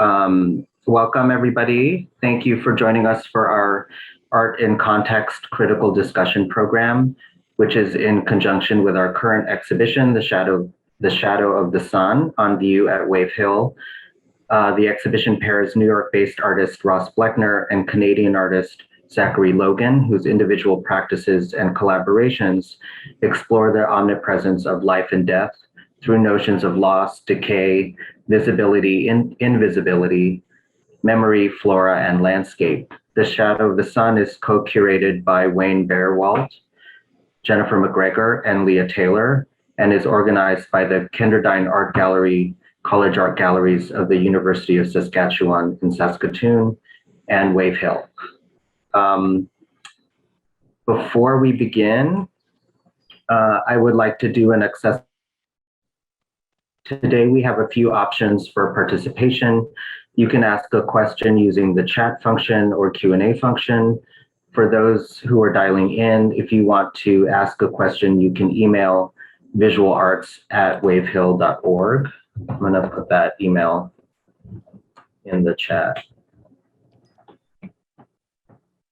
Welcome, everybody. Thank you for joining us for our Art in Context Critical Discussion Program, which is in conjunction with our current exhibition, The Shadow of the Sun, on view at Wave Hill. The exhibition pairs New York-based artist Ross Bleckner and Canadian artist Zachari Logan, whose individual practices and collaborations explore the omnipresence of life and death through notions of loss, decay, visibility, invisibility, memory, flora, and landscape. The Shadow of the Sun is co-curated by Wayne Bearwalt, Jennifer McGregor, and Leah Taylor, and is organized by the Kindred Art Gallery, College Art Galleries of the University of Saskatchewan in Saskatoon, and Wave Hill. Before we begin, I would like to do an access. Today we have a few options for participation. You can ask a question using the chat function or Q&A function. For those who are dialing in, if you want to ask a question, you can email visualarts@wavehill.org. I'm going to put that email in the chat.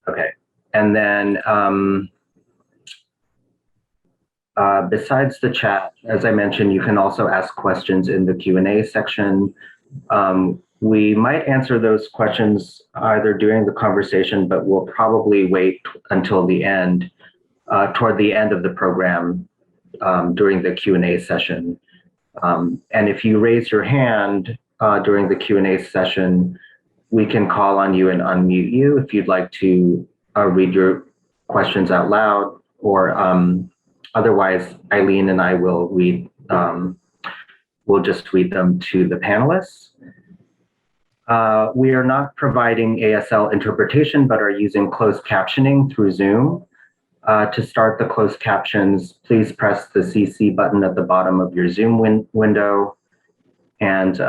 Okay, and then besides the chat, as I mentioned, you can also ask questions in the Q&A section. We might answer those questions either during the conversation, but we'll probably wait until the end, toward the end of the program, during the Q&A session. And if you raise your hand during the Q&A session, we can call on you and unmute you if you'd like to read your questions out loud, or otherwise, Eileen and I will read, we'll just read them to the panelists. We are not providing ASL interpretation, but are using closed captioning through Zoom. To start the closed captions, please press the CC button at the bottom of your Zoom window. And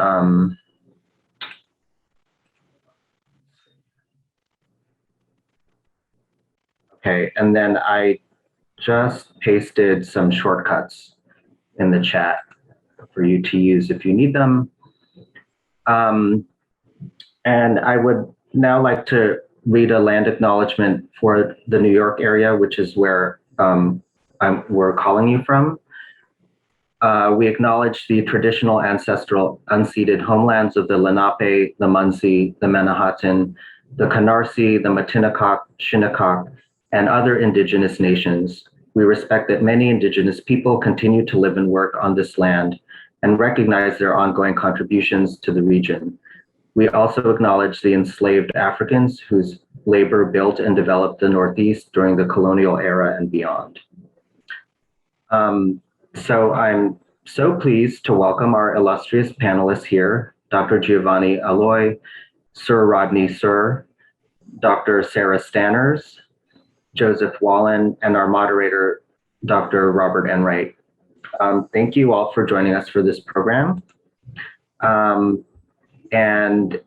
okay, and then I just pasted some shortcuts in the chat for you to use if you need them. And I would now like to read a land acknowledgement for the New York area, which is where we're calling you from. We acknowledge the traditional ancestral unceded homelands of the Lenape, the Munsee, the Manhattan, the Canarsie, the Matinakaw, Shinnecock, and other indigenous nations. We respect that many indigenous people continue to live and work on this land and recognize their ongoing contributions to the region. We also acknowledge the enslaved Africans whose labor built and developed the Northeast during the colonial era and beyond. So I'm so pleased to welcome our illustrious panelists here, Dr. Giovanni Aloi, Sur Rodney Sur, Dr. Sarah Stanners, Joseph Wolin, and our moderator, Dr. Robert Enright. Thank you all for joining us for this program. And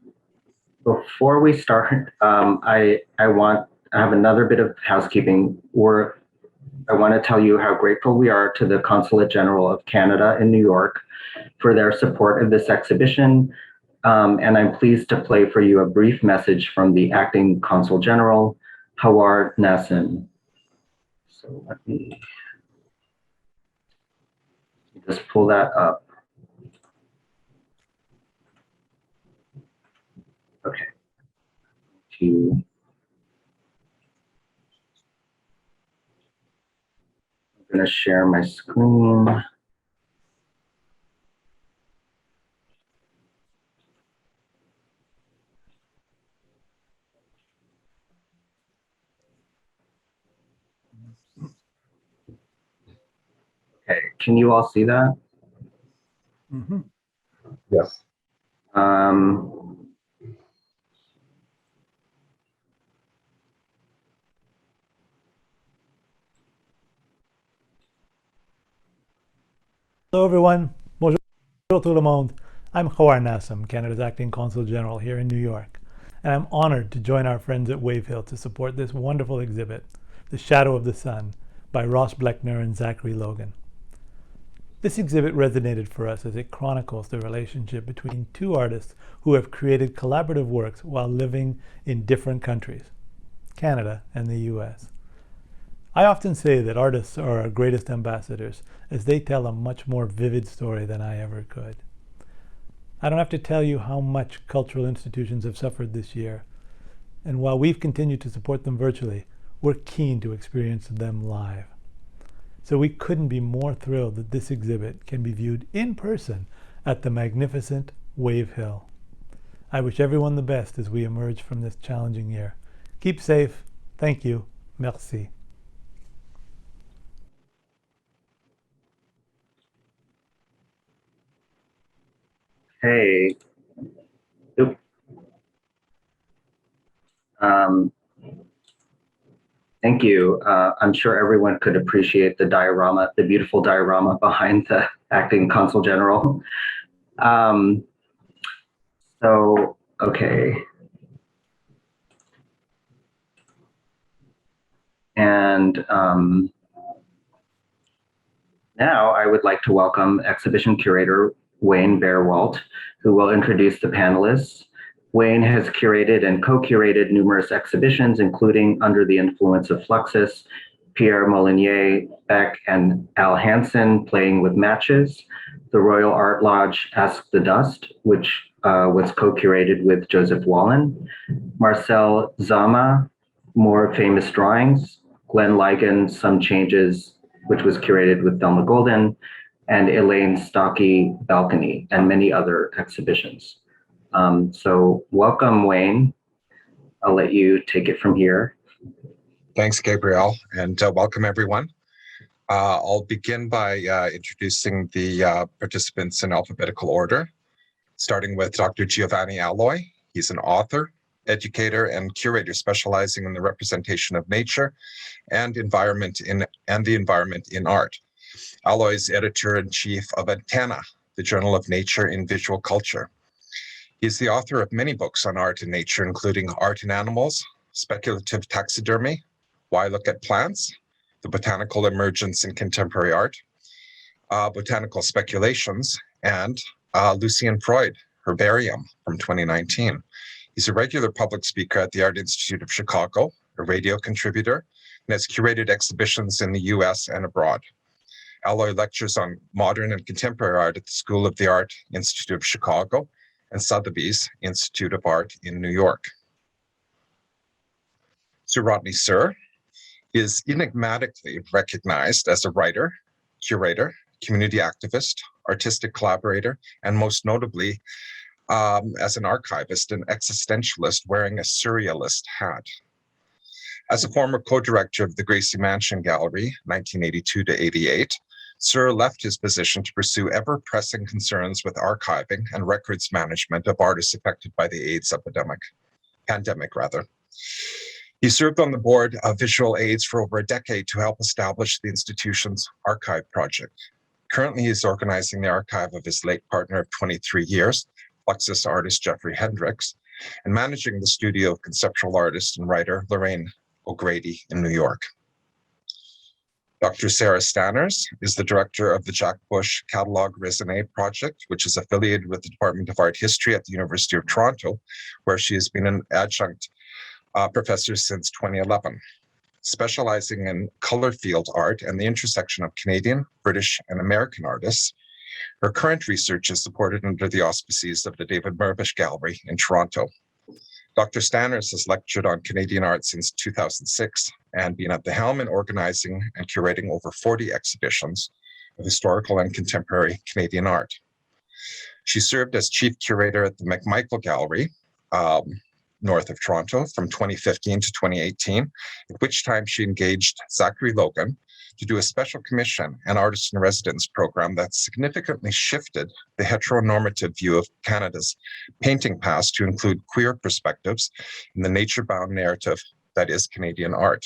before we start, I have another bit of housekeeping. I want to tell you how grateful we are to the Consulate General of Canada in New York for their support of this exhibition. And I'm pleased to play for you a brief message from the Acting Consul General, Howard Nassin. So let me just pull that up. Okay. I'm going to share my screen. Okay, can you all see that? Mm-hmm. Yes. Hello everyone, bonjour tout le monde. I'm Howard Nassim, Canada's Acting Consul General here in New York, and I'm honored to join our friends at Wave Hill to support this wonderful exhibit, The Shadow of the Sun, by Ross Bleckner and Zachari Logan. This exhibit resonated for us as it chronicles the relationship between two artists who have created collaborative works while living in different countries, Canada and the US. I often say that artists are our greatest ambassadors, as they tell a much more vivid story than I ever could. I don't have to tell you how much cultural institutions have suffered this year, and while we've continued to support them virtually, we're keen to experience them live. So we couldn't be more thrilled that this exhibit can be viewed in person at the magnificent Wave Hill. I wish everyone the best as we emerge from this challenging year. Keep safe. Thank you. Merci. Hey. Oop. Thank you. I'm sure everyone could appreciate the diorama, the beautiful diorama behind the acting consul general. Okay. And now I would like to welcome exhibition curator Wayne Bearwalt, who will introduce the panelists. Wayne has curated and co-curated numerous exhibitions, including Under the Influence of Fluxus, Pierre Molyneux, Beck, and Al Hansen Playing with Matches, the Royal Art Lodge Ask the Dust, which was co-curated with Joseph Wolin, Marcel Zama, More Famous Drawings, Glenn Ligon, Some Changes, which was curated with Thelma Golden, and Elaine Stocky, Balcony, and many other exhibitions. So welcome, Wayne. I'll let you take it from here. Thanks, Gabriel, and welcome everyone. I'll begin by introducing the participants in alphabetical order, starting with Dr. Giovanni Aloi. He's an author, educator, and curator specializing in the representation of nature and the environment in art. Aloi is editor-in-chief of Antenna, the Journal of Nature in Visual Culture. He's the author of many books on art and nature, including Art and Animals, Speculative Taxidermy, Why Look at Plants, The Botanical Emergence in Contemporary Art, Botanical Speculations, and Lucy and Freud, Herbarium from 2019. He's a regular public speaker at the Art Institute of Chicago, a radio contributor, and has curated exhibitions in the US and abroad. Aloi lectures on modern and contemporary art at the School of the Art Institute of Chicago and Sotheby's Institute of Art in New York. Sur Rodney is enigmatically recognized as a writer, curator, community activist, artistic collaborator, and most notably as an archivist and existentialist wearing a surrealist hat. As a former co-director of the Gracie Mansion Gallery, 1982 to 88, Sur left his position to pursue ever-pressing concerns with archiving and records management of artists affected by the AIDS pandemic. He served on the board of Visual Aids for over a decade to help establish the institution's archive project. Currently, he is organizing the archive of his late partner of 23 years, Fluxus artist Jeffrey Hendricks, and managing the studio of conceptual artist and writer Lorraine O'Grady in New York. Dr. Sarah Stanners is the director of the Jack Bush Catalog Raisonné project, which is affiliated with the Department of Art History at the University of Toronto, where she has been an adjunct professor since 2011, specializing in color field art and the intersection of Canadian, British, and American artists. Her current research is supported under the auspices of the David Mirvish Gallery in Toronto. Dr. Stanners has lectured on Canadian art since 2006 and been at the helm in organizing and curating over 40 exhibitions of historical and contemporary Canadian art. She served as chief curator at the McMichael Gallery, north of Toronto from 2015 to 2018, at which time she engaged Zachary Logan to do a special commission and artist in residence program that significantly shifted the heteronormative view of Canada's painting past to include queer perspectives in the nature-bound narrative that is Canadian art.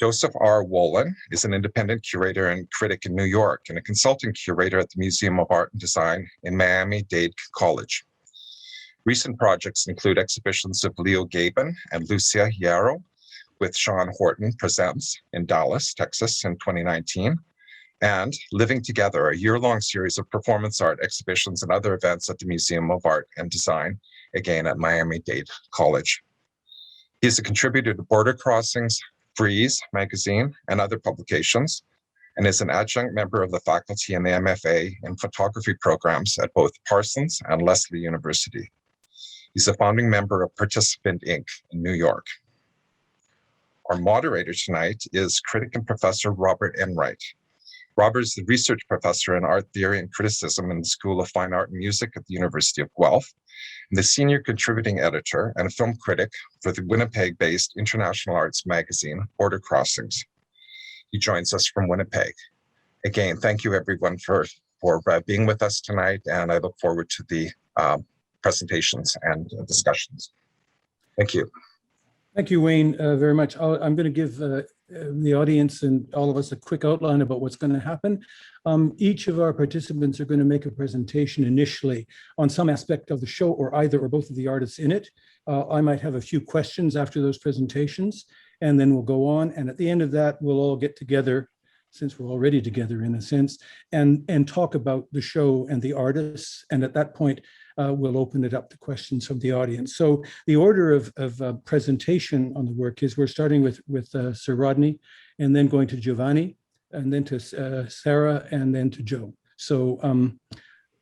Joseph R. Wolin is an independent curator and critic in New York and a consulting curator at the Museum of Art and Design in Miami-Dade College. Recent projects include exhibitions of Leo Gabin and Lucia Yarrow with Sean Horton Presents in Dallas, Texas in 2019, and Living Together, a year-long series of performance art exhibitions and other events at the Museum of Art and Design, again at Miami-Dade College. He's a contributor to Border Crossings, Freeze magazine, and other publications, and is an adjunct member of the faculty in the MFA in photography programs at both Parsons and Lesley University. He's a founding member of Participant Inc. in New York. Our moderator tonight is critic and professor Robert Enright. Robert is the research professor in art theory and criticism in the School of Fine Art and Music at the University of Guelph, and the senior contributing editor and film critic for the Winnipeg-based international arts magazine, Border Crossings. He joins us from Winnipeg. Again, thank you everyone for being with us tonight, and I look forward to the presentations and discussions. Thank you. Thank you, Wayne, very much. I'm going to give the audience and all of us a quick outline about what's going to happen. Each of our participants are going to make a presentation initially on some aspect of the show or either or both of the artists in it. I might have a few questions after those presentations, and then we'll go on. And at the end of that, we'll all get together, since we're already together in a sense, and talk about the show and the artists. And at that point, we'll open it up to questions from the audience. So the order of presentation on the work is we're starting with Sur Rodney, and then going to Giovanni, and then to Sarah, and then to Joe. So,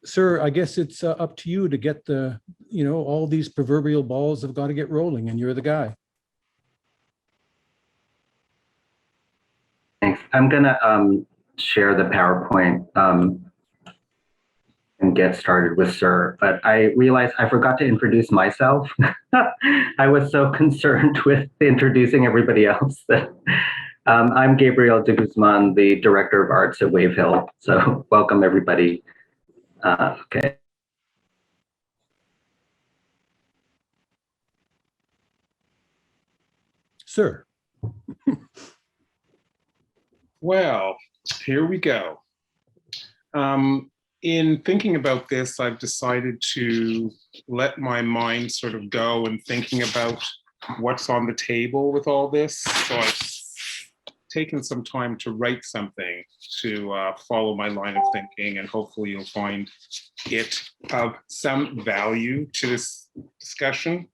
Sir, I guess it's up to you to get the, all these proverbial balls have got to get rolling, and you're the guy. Thanks. I'm gonna share the PowerPoint and get started with Sir, but I realized I forgot to introduce myself. I was so concerned with introducing everybody else that I'm Gabriel de Guzman, the Director of Arts at Wave Hill. So welcome everybody. Okay. Sir. Well, here we go. In thinking about this, I've decided to let my mind sort of go and thinking about what's on the table with all this. So I've taken some time to write something to follow my line of thinking, and hopefully you'll find it of some value to this discussion.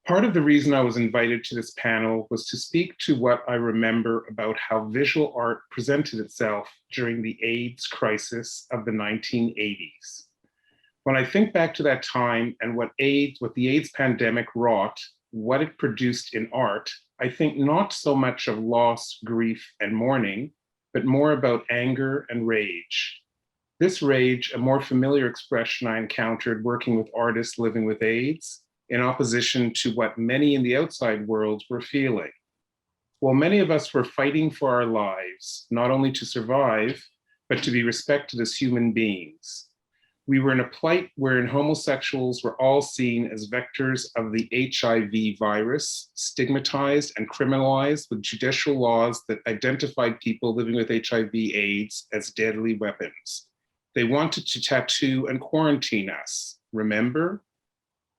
Part of the reason I was invited to this panel was to speak to what I remember about how visual art presented itself during the AIDS crisis of the 1980s. When I think back to that time and what the AIDS pandemic wrought, what it produced in art, I think not so much of loss, grief, and mourning, but more about anger and rage. This rage, a more familiar expression I encountered working with artists living with AIDS, in opposition to what many in the outside world were feeling. While many of us were fighting for our lives, not only to survive, but to be respected as human beings. We were in a plight wherein homosexuals were all seen as vectors of the HIV virus, stigmatized and criminalized with judicial laws that identified people living with HIV/AIDS as deadly weapons. They wanted to tattoo and quarantine us, remember?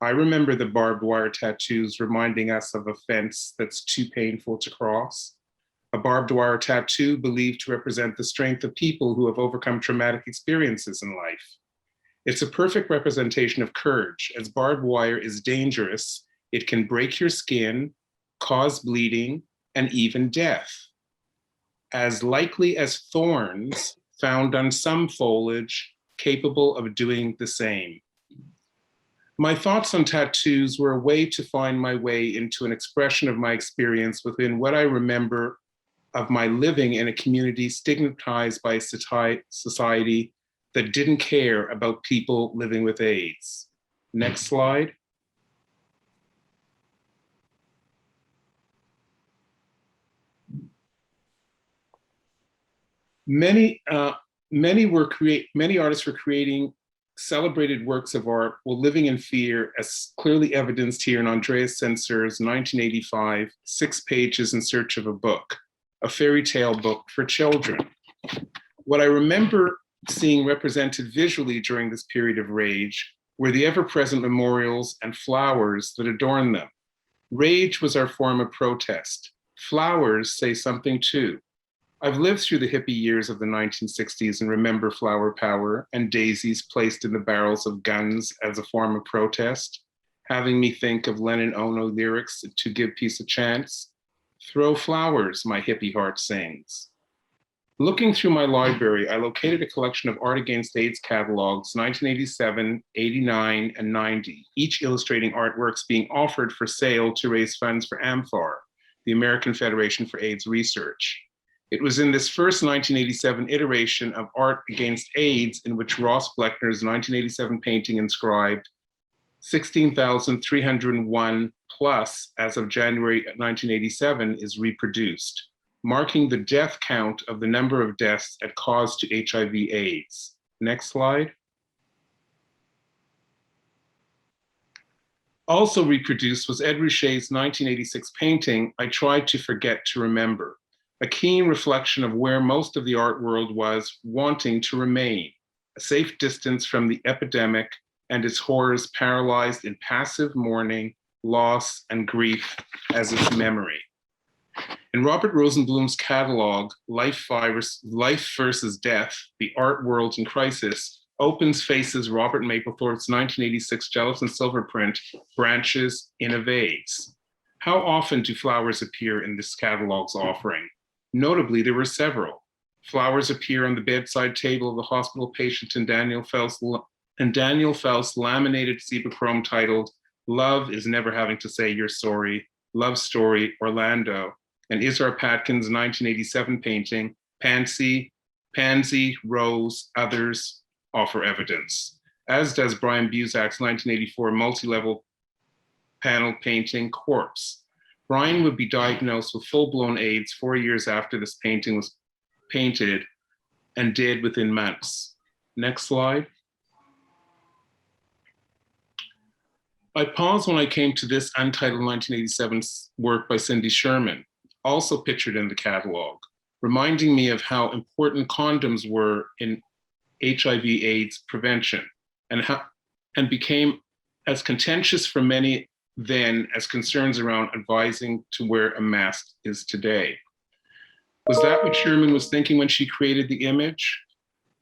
I remember the barbed wire tattoos reminding us of a fence that's too painful to cross. A barbed wire tattoo believed to represent the strength of people who have overcome traumatic experiences in life. It's a perfect representation of courage, as barbed wire is dangerous. It can break your skin, cause bleeding, and even death. As likely as thorns found on some foliage, capable of doing the same. My thoughts on tattoos were a way to find my way into an expression of my experience within what I remember of my living in a community stigmatized by a society that didn't care about people living with AIDS. Next slide. Many artists were creating celebrated works of art while living in fear, as clearly evidenced here in Andreas Senser's 1985 6 Pages in Search of a Book, a fairy tale book for children. What I remember seeing represented visually during this period of rage were the ever-present memorials and flowers that adorn them. Rage was our form of protest. Flowers say something too. I've lived through the hippie years of the 1960s and remember flower power and daisies placed in the barrels of guns as a form of protest, having me think of Lennon Ono lyrics to Give Peace a Chance. Throw flowers, my hippie heart sings. Looking through my library, I located a collection of Art Against AIDS catalogs, 1987, 89, and 90, each illustrating artworks being offered for sale to raise funds for AMFAR, the American Federation for AIDS Research. It was in this first 1987 iteration of Art Against AIDS in which Ross Bleckner's 1987 painting inscribed 16,301 plus as of January 1987 is reproduced, marking the death count of the number of deaths at cause to HIV/AIDS. Next slide. Also reproduced was Ed Ruscha's 1986 painting, I Tried to Forget to Remember, a keen reflection of where most of the art world was wanting to remain, a safe distance from the epidemic and its horrors paralyzed in passive mourning, loss, and grief as its memory. In Robert Rosenblum's catalog, Life versus Death, The Art World in Crisis, opens faces Robert Mapplethorpe's 1986 gelatin silver print, Branches in a Vase. How often do flowers appear in this catalog's offering? Notably, there were several. Flowers appear on the bedside table of the hospital patient in Daniel Faust's laminated Zebachrome titled, Love is Never Having to Say You're Sorry, Love Story, Orlando, and Isra Patkin's 1987 painting, Pansy, Rose, Others offer evidence, as does Brian Busak's 1984 multi-level panel painting, Corpse. Brian would be diagnosed with full-blown AIDS 4 years after this painting was painted and dead within months. Next slide. I paused when I came to this untitled 1987 work by Cindy Sherman, also pictured in the catalog, reminding me of how important condoms were in HIV/AIDS prevention and became as contentious for many then as concerns around advising to wear a mask is today. Was that what Sherman was thinking when she created the image?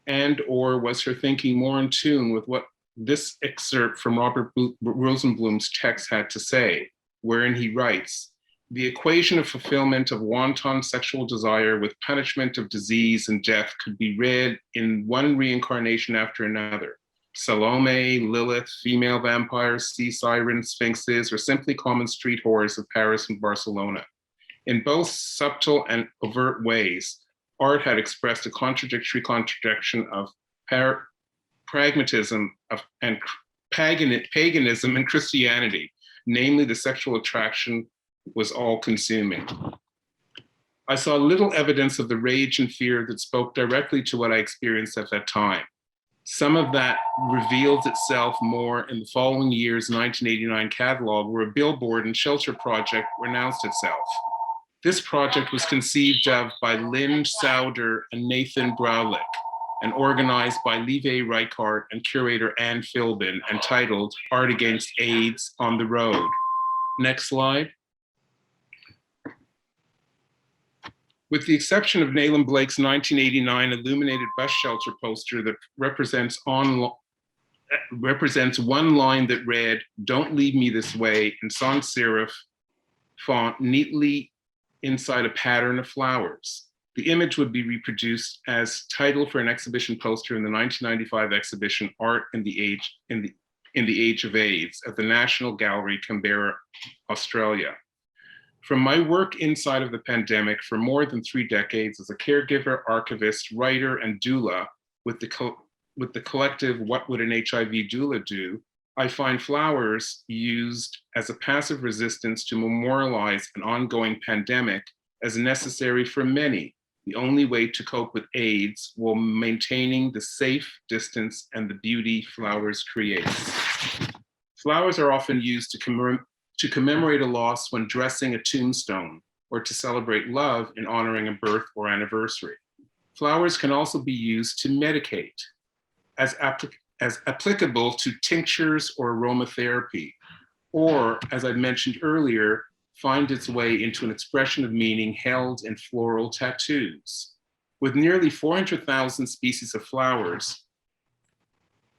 And or was her thinking more in tune with what this excerpt from Robert Rosenblum's text had to say, wherein he writes, the equation of fulfillment of wanton sexual desire with punishment of disease and death could be read in one reincarnation after another. Salome, Lilith, female vampires, sea sirens, sphinxes, or simply common street whores of Paris and Barcelona. In both subtle and overt ways, art had expressed a contradictory contradiction of pragmatism and paganism and Christianity, namely the sexual attraction was all-consuming. I saw little evidence of the rage and fear that spoke directly to what I experienced at that time. Some of that revealed itself more in the following year's 1989 catalog, where a billboard and shelter project announced itself. This project was conceived of by Lynn Sauder and Nathan Braulick, and organized by Live Reichart and curator Anne Philbin, and titled Art Against AIDS on the Road. Next slide. With the exception of Nayland Blake's 1989 illuminated bus shelter poster that represents one line that read, "Don't leave me this way," in sans serif font neatly inside a pattern of flowers. The image would be reproduced as title for an exhibition poster in the 1995 exhibition Art in the Age of AIDS at the National Gallery, Canberra, Australia. From my work inside of the pandemic for more than 3 decades as a caregiver, archivist, writer, and doula with the collective What Would an HIV Doula Do, I find flowers used as a passive resistance to memorialize an ongoing pandemic as necessary for many, the only way to cope with AIDS while maintaining the safe distance and the beauty flowers create. Flowers are often used to commemorate a loss when dressing a tombstone, or to celebrate love in honoring a birth or anniversary. Flowers can also be used to medicate, as applicable to tinctures or aromatherapy, or, as I mentioned earlier, find its way into an expression of meaning held in floral tattoos. With nearly 400,000 species of flowers,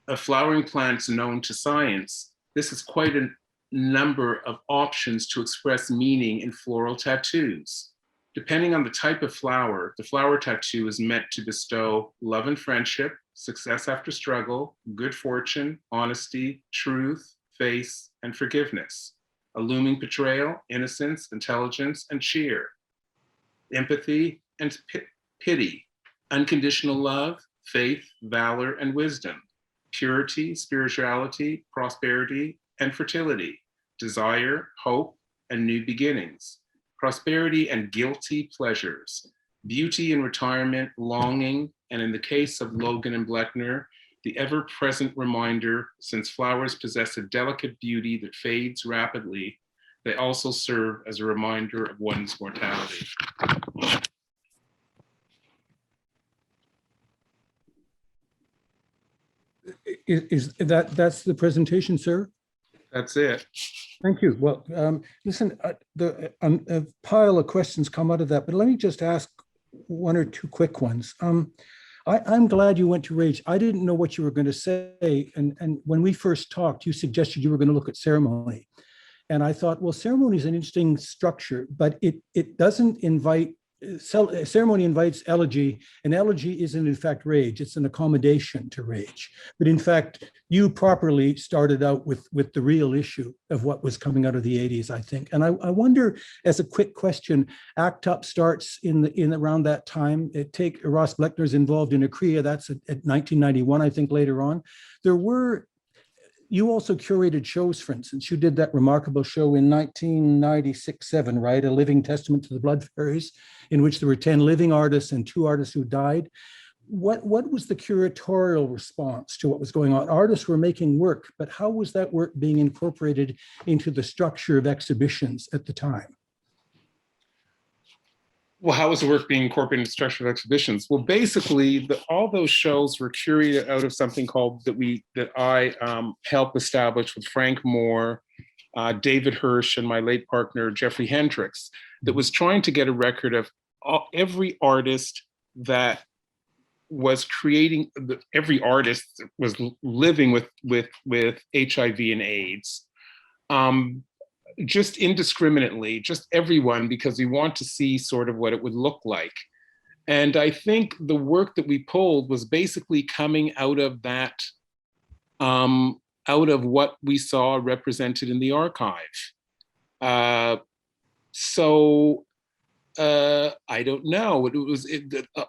of flowering plants known to science, this is quite a number of options to express meaning in floral tattoos. Depending on the type of flower, the flower tattoo is meant to bestow love and friendship, success after struggle, good fortune, honesty, truth, faith, and forgiveness. A looming betrayal, innocence, intelligence, and cheer. Empathy and pity, unconditional love, faith, valor, and wisdom. Purity, spirituality, prosperity, and fertility. Desire, hope, and new beginnings. Prosperity and guilty pleasures. Beauty and retirement, longing, and in the case of Logan and Bleckner, the ever-present reminder, since flowers possess a delicate beauty that fades rapidly, they also serve as a reminder of one's mortality. That's the presentation, sir? That's it. Thank you. Well, listen, a pile of questions come out of that, but let me just ask one or two quick ones. I'm glad you went to Rage. I didn't know what you were going to say. And when we first talked, you suggested you were going to look at ceremony. And I thought, well, ceremony is an interesting structure, but it doesn't invite, ceremony invites elegy, and elegy isn't in fact rage. It's an accommodation to rage. But in fact, you properly started out with the real issue of what was coming out of the 80s, I think. And I wonder, as a quick question, ACT UP starts in around that time. Ross Bleckner's involved in ACREA, that's at 1991, I think, later on. You also curated shows, for instance. You did that remarkable show in 1996-7, right? A Living Testament to the Blood Fairies, in which there were 10 living artists and 2 artists who died. What was the curatorial response to what was going on? Artists were making work, but how was that work being incorporated into the structure of exhibitions at the time? Well, how was the work being incorporated into the structure of exhibitions? Well, basically, all those shows were curated out of something called that I helped establish with Frank Moore, David Hirsch, and my late partner Jeffrey Hendricks, that was trying to get a record of every artist that was creating. Every artist was living with HIV and AIDS. Just indiscriminately, just everyone, because we want to see sort of what it would look like. And I think the work that we pulled was basically coming out of that, out of what we saw represented in the archive. I don't know.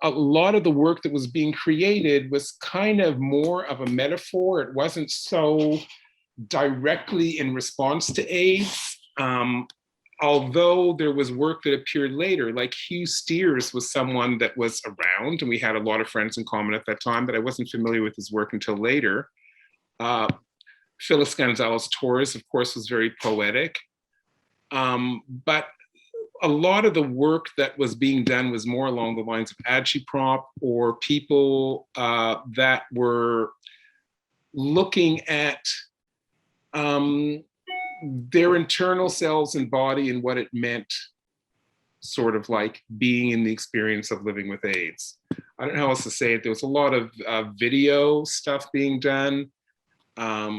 A lot of the work that was being created was kind of more of a metaphor. It wasn't so directly in response to AIDS, although there was work that appeared later, like Hugh Steers was someone that was around, and we had a lot of friends in common at that time, but I wasn't familiar with his work until later. Phyllis Gonzalez-Torres, of course, was very poetic, but a lot of the work that was being done was more along the lines of agitprop, or people that were looking at their internal selves and body and what it meant, sort of like being in the experience of living with AIDS. I don't know how else to say it. There was a lot of video stuff being done, a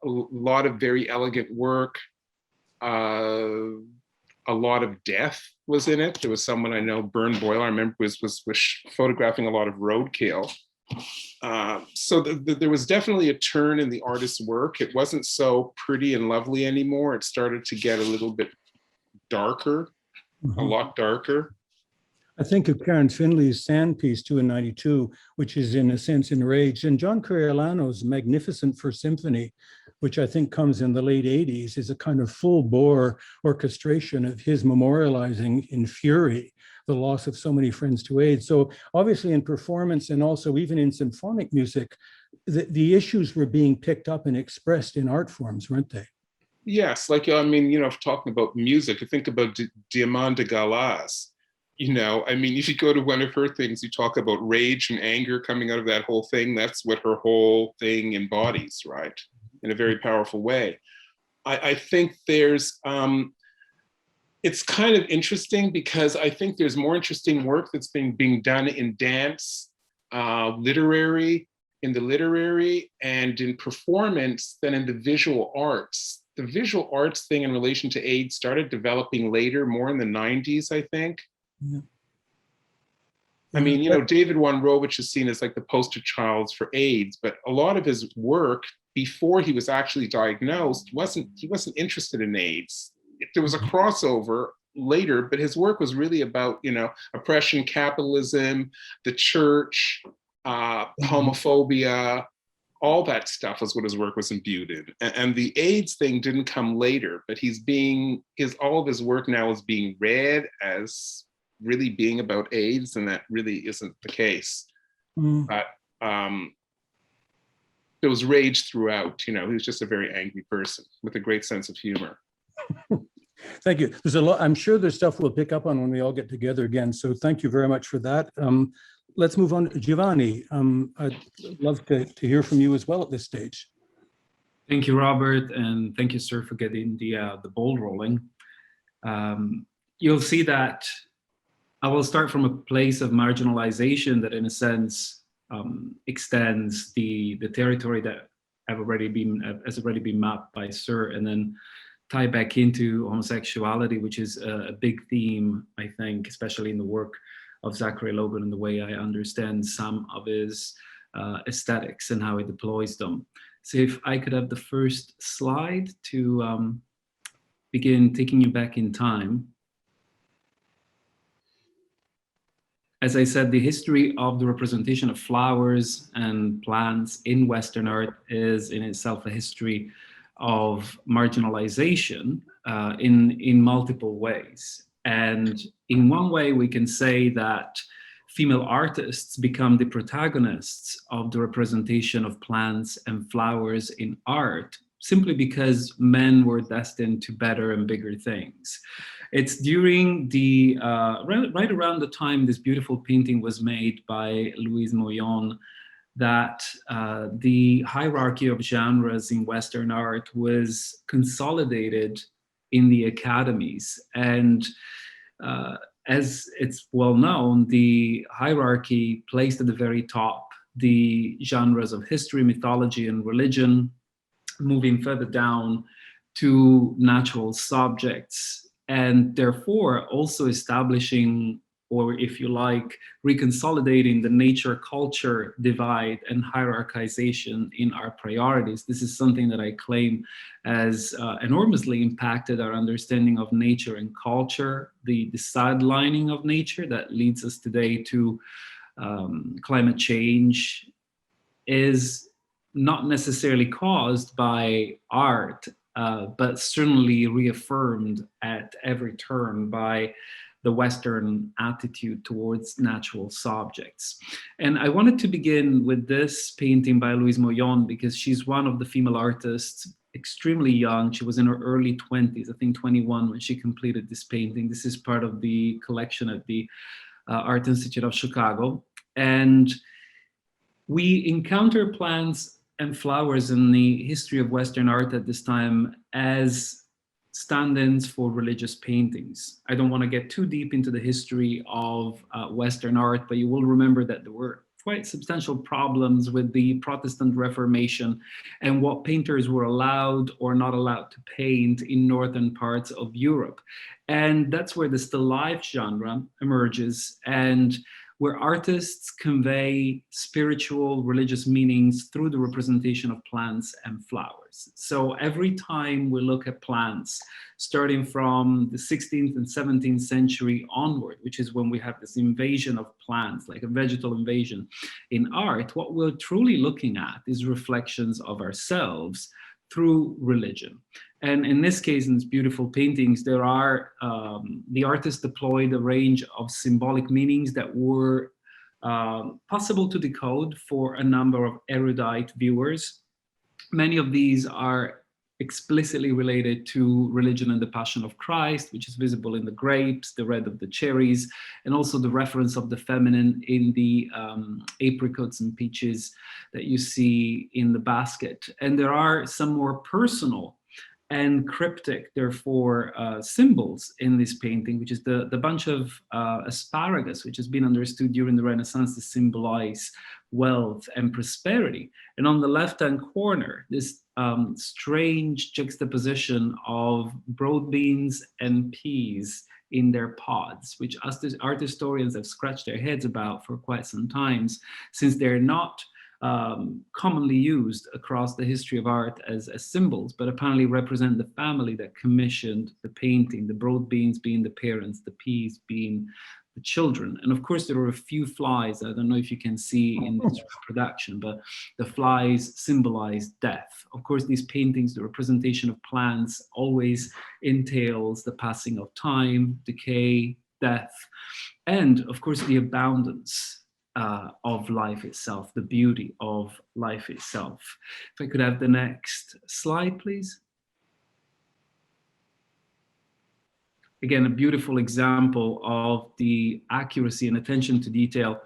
lot of very elegant work, a lot of death was in it. There was someone I know, Bern Boyle, I remember was photographing a lot of roadkill. So there was definitely a turn in the artist's work. It wasn't so pretty and lovely anymore. It started to get a little bit darker, a lot darker. I think of Karen Finley's Sand piece, 2 in 92, which is in a sense enraged, and John Coriolano's magnificent First Symphony, which I think comes in the late 80s, is a kind of full-bore orchestration of his memorializing in fury the loss of so many friends to AIDS. So obviously in performance, and also even in symphonic music, the issues were being picked up and expressed in art forms, weren't they? Yes, like, I mean, you know, talking about music, I think about Diamant de Galas. You know, I mean, if you go to one of her things, you talk about rage and anger coming out of that whole thing. That's what her whole thing embodies, right? In a very powerful way. I think there's, it's kind of interesting because I think there's more interesting work that's being done in dance, literary, in the literary and in performance than in the visual arts. The visual arts thing in relation to AIDS started developing later, more in the 90s, I think. Yeah. I mean, you know, David Wojnarowicz is seen as like the poster child for AIDS, but a lot of his work before he was actually diagnosed, he wasn't interested in AIDS. There was a crossover later, but his work was really about, you know, oppression, capitalism, the church, homophobia, all that stuff was what his work was imbued in. And the AIDS thing didn't come later, but all of his work now is being read as really being about AIDS, and that really isn't the case. But there was rage throughout, you know, he was just a very angry person with a great sense of humor. Thank you. There's a lot, I'm sure there's stuff we'll pick up on when we all get together again. So thank you very much for that. Let's move on to Giovanni. I'd love to hear from you as well at this stage. Thank you, Robert, and thank you, sir, for getting the ball rolling. You'll see that I will start from a place of marginalization that, in a sense, extends the territory that has already been mapped by Sir, and then tie back into homosexuality, which is a big theme, I think, especially in the work of Zachary Logan and the way I understand some of his aesthetics and how he deploys them. So if I could have the first slide to begin taking you back in time. As I said, the history of the representation of flowers and plants in Western art is in itself a history of marginalization in multiple ways. And in one way, we can say that female artists become the protagonists of the representation of plants and flowers in art, simply because men were destined to better and bigger things. It's during the, right around the time this beautiful painting was made by Lois Molyneux, that the hierarchy of genres in Western art was consolidated in the academies. And as it's well known, the hierarchy placed at the very top the genres of history, mythology, and religion, moving further down to natural subjects, and therefore also establishing, or if you like, reconsolidating the nature-culture divide and hierarchization in our priorities. This is something that I claim has enormously impacted our understanding of nature and culture, the sidelining of nature that leads us today to climate change is not necessarily caused by art, but certainly reaffirmed at every turn by the Western attitude towards natural subjects. And I wanted to begin with this painting by Lois Molyneux because she's one of the female artists, extremely young. She was in her early 20s, I think 21, when she completed this painting. This is part of the collection at the Art Institute of Chicago. And we encounter plants and flowers in the history of Western art at this time as stand-ins for religious paintings. I don't want to get too deep into the history of Western art, but you will remember that there were quite substantial problems with the Protestant Reformation and what painters were allowed or not allowed to paint in northern parts of Europe. And that's where the still life genre emerges, and where artists convey spiritual, religious meanings through the representation of plants and flowers. So every time we look at plants, starting from the 16th and 17th century onward, which is when we have this invasion of plants, like a vegetal invasion in art, what we're truly looking at is reflections of ourselves through religion. And in this case, in these beautiful paintings, there are, the artist deployed a range of symbolic meanings that were possible to decode for a number of erudite viewers. Many of these are explicitly related to religion and the Passion of Christ, which is visible in the grapes, the red of the cherries, and also the reference of the feminine in the apricots and peaches that you see in the basket. And there are some more personal and cryptic, therefore, symbols in this painting, which is the bunch of asparagus, which has been understood during the Renaissance to symbolize wealth and prosperity. And on the left-hand corner, this strange juxtaposition of broad beans and peas in their pods, which art historians have scratched their heads about for quite some time, since they're not commonly used across the history of art as symbols, but apparently represent the family that commissioned the painting, the broad beans being the parents, the peas being the children. And of course, there are a few flies. I don't know if you can see in this reproduction, but the flies symbolize death. Of course, these paintings, the representation of plants always entails the passing of time, decay, death, and of course, the abundance of life itself, the beauty of life itself. If I could have the next slide, please. Again, a beautiful example of the accuracy and attention to detail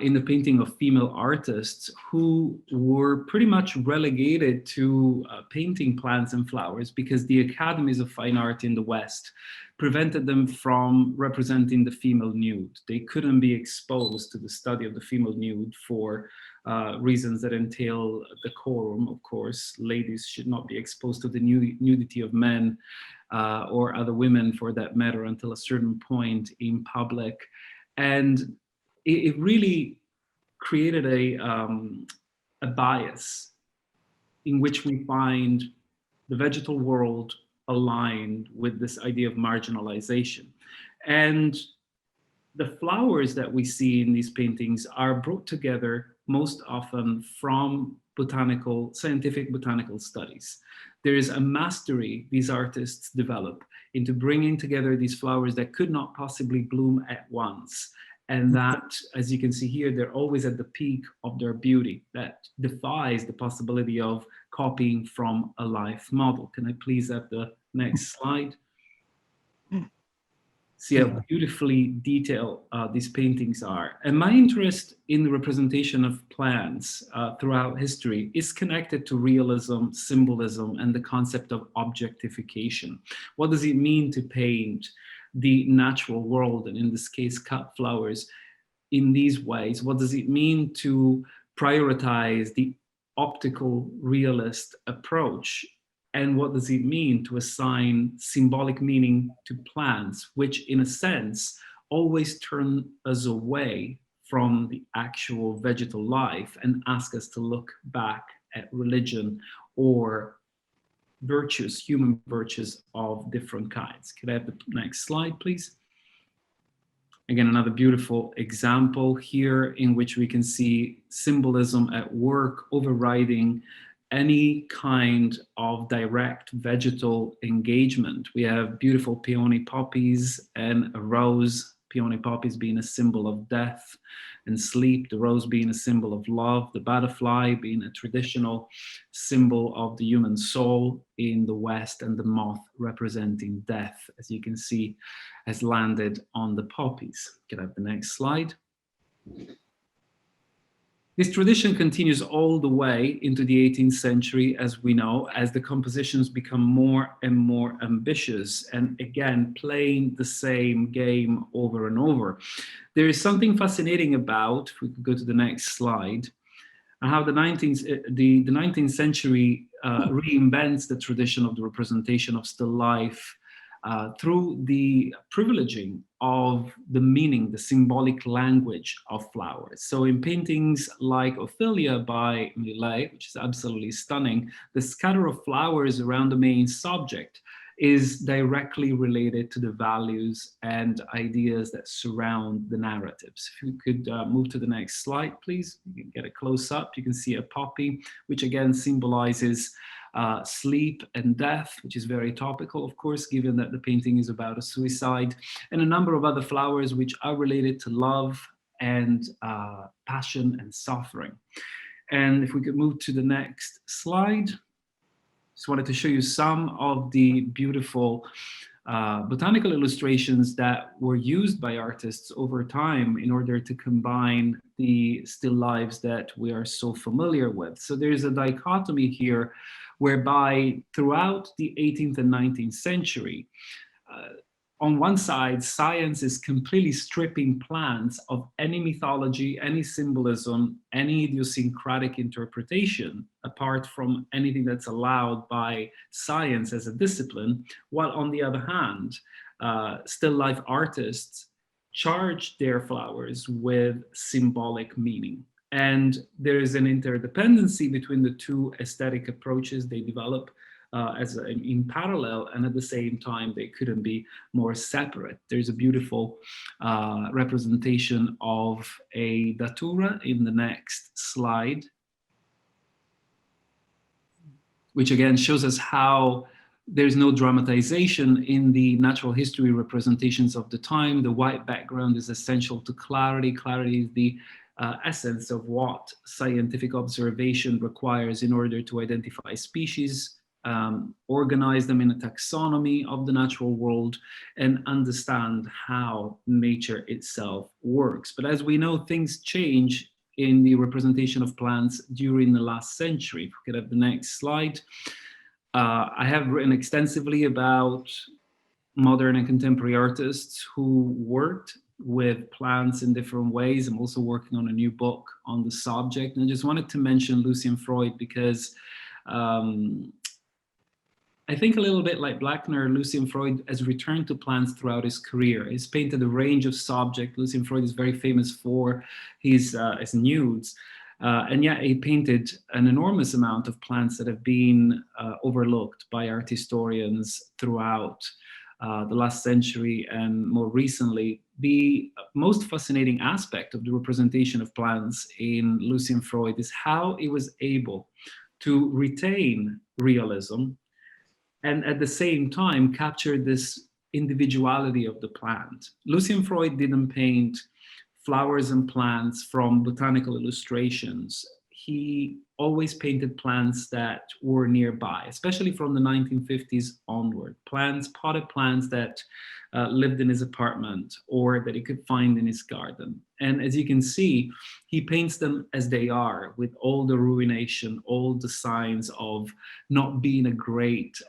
in the painting of female artists who were pretty much relegated to painting plants and flowers because the academies of fine art in the West prevented them from representing the female nude. They couldn't be exposed to the study of the female nude for reasons that entail decorum, of course. Ladies should not be exposed to the nudity of men or other women for that matter until a certain point in public. And it really created a bias in which we find the vegetal world aligned with this idea of marginalization. And the flowers that we see in these paintings are brought together most often from scientific botanical studies. There is a mastery these artists develop into bringing together these flowers that could not possibly bloom at once. And that, as you can see here, they're always at the peak of their beauty. That defies the possibility of copying from a life model. Can I please have the next slide? See how beautifully detailed these paintings are. And my interest in the representation of plants throughout history is connected to realism, symbolism, and the concept of objectification. What does it mean to paint the natural world, and in this case, cut flowers in these ways? What does it mean to prioritize the optical realist approach? And what does it mean to assign symbolic meaning to plants, which in a sense always turn us away from the actual vegetal life and ask us to look back at religion or virtues, human virtues of different kinds? Could I have the next slide, please? Again, another beautiful example here in which we can see symbolism at work overriding any kind of direct vegetal engagement. We have beautiful peony poppies and a rose, peony poppies being a symbol of death and sleep, the rose being a symbol of love, the butterfly being a traditional symbol of the human soul in the West, and the moth representing death, as you can see, has landed on the poppies. Can I have the next slide? This tradition continues all the way into the 18th century, as we know, as the compositions become more and more ambitious, and again, playing the same game over and over. There is something fascinating about, if we could go to the next slide, how the 19th century reinvents the tradition of the representation of still life through the privileging of the meaning, the symbolic language of flowers. So in paintings like Ophelia by Millet, which is absolutely stunning, the scatter of flowers around the main subject is directly related to the values and ideas that surround the narratives. If you could move to the next slide, please. You can get a close up. You can see a poppy, which again symbolizes sleep and death, which is very topical, of course, given that the painting is about a suicide, and a number of other flowers which are related to love and passion and suffering. And if we could move to the next slide. Just wanted to show you some of the beautiful botanical illustrations that were used by artists over time in order to combine the still lives that we are so familiar with. So there's a dichotomy here whereby throughout the 18th and 19th century, on one side, science is completely stripping plants of any mythology, any symbolism, any idiosyncratic interpretation, apart from anything that's allowed by science as a discipline, while on the other hand, still life artists charge their flowers with symbolic meaning. And there is an interdependency between the two aesthetic approaches they develop in parallel, and at the same time, they couldn't be more separate. There's a beautiful representation of a datura in the next slide, which again shows us how there's no dramatization in the natural history representations of the time. The white background is essential to clarity. Clarity is the essence of what scientific observation requires in order to identify species, organize them in a taxonomy of the natural world, and understand how nature itself works. But as we know, things change in the representation of plants during the last century. If we could have the next slide. I have written extensively about modern and contemporary artists who worked with plants in different ways. I'm also working on a new book on the subject. And I just wanted to mention Lucian Freud because I think a little bit like Bleckner, Lucian Freud has returned to plants throughout his career. He's painted a range of subjects. Lucian Freud is very famous for his nudes. And yet he painted an enormous amount of plants that have been overlooked by art historians throughout the last century and more recently. The most fascinating aspect of the representation of plants in Lucian Freud is how he was able to retain realism and at the same time capture this individuality of the plant. Lucian Freud didn't paint flowers and plants from botanical illustrations. He always painted plants that were nearby, especially from the 1950s onward. Plants, potted plants that lived in his apartment or that he could find in his garden. And as you can see, he paints them as they are, with all the ruination, all the signs of not being a great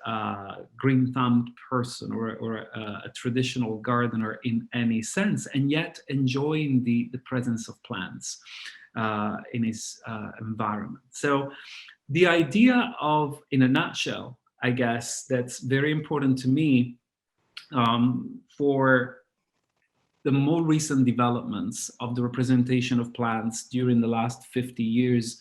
green-thumbed person or a traditional gardener in any sense, and yet enjoying the presence of plants in his environment. So the idea of, in a nutshell, I guess, that's very important to me for the more recent developments of the representation of plants during the last 50 years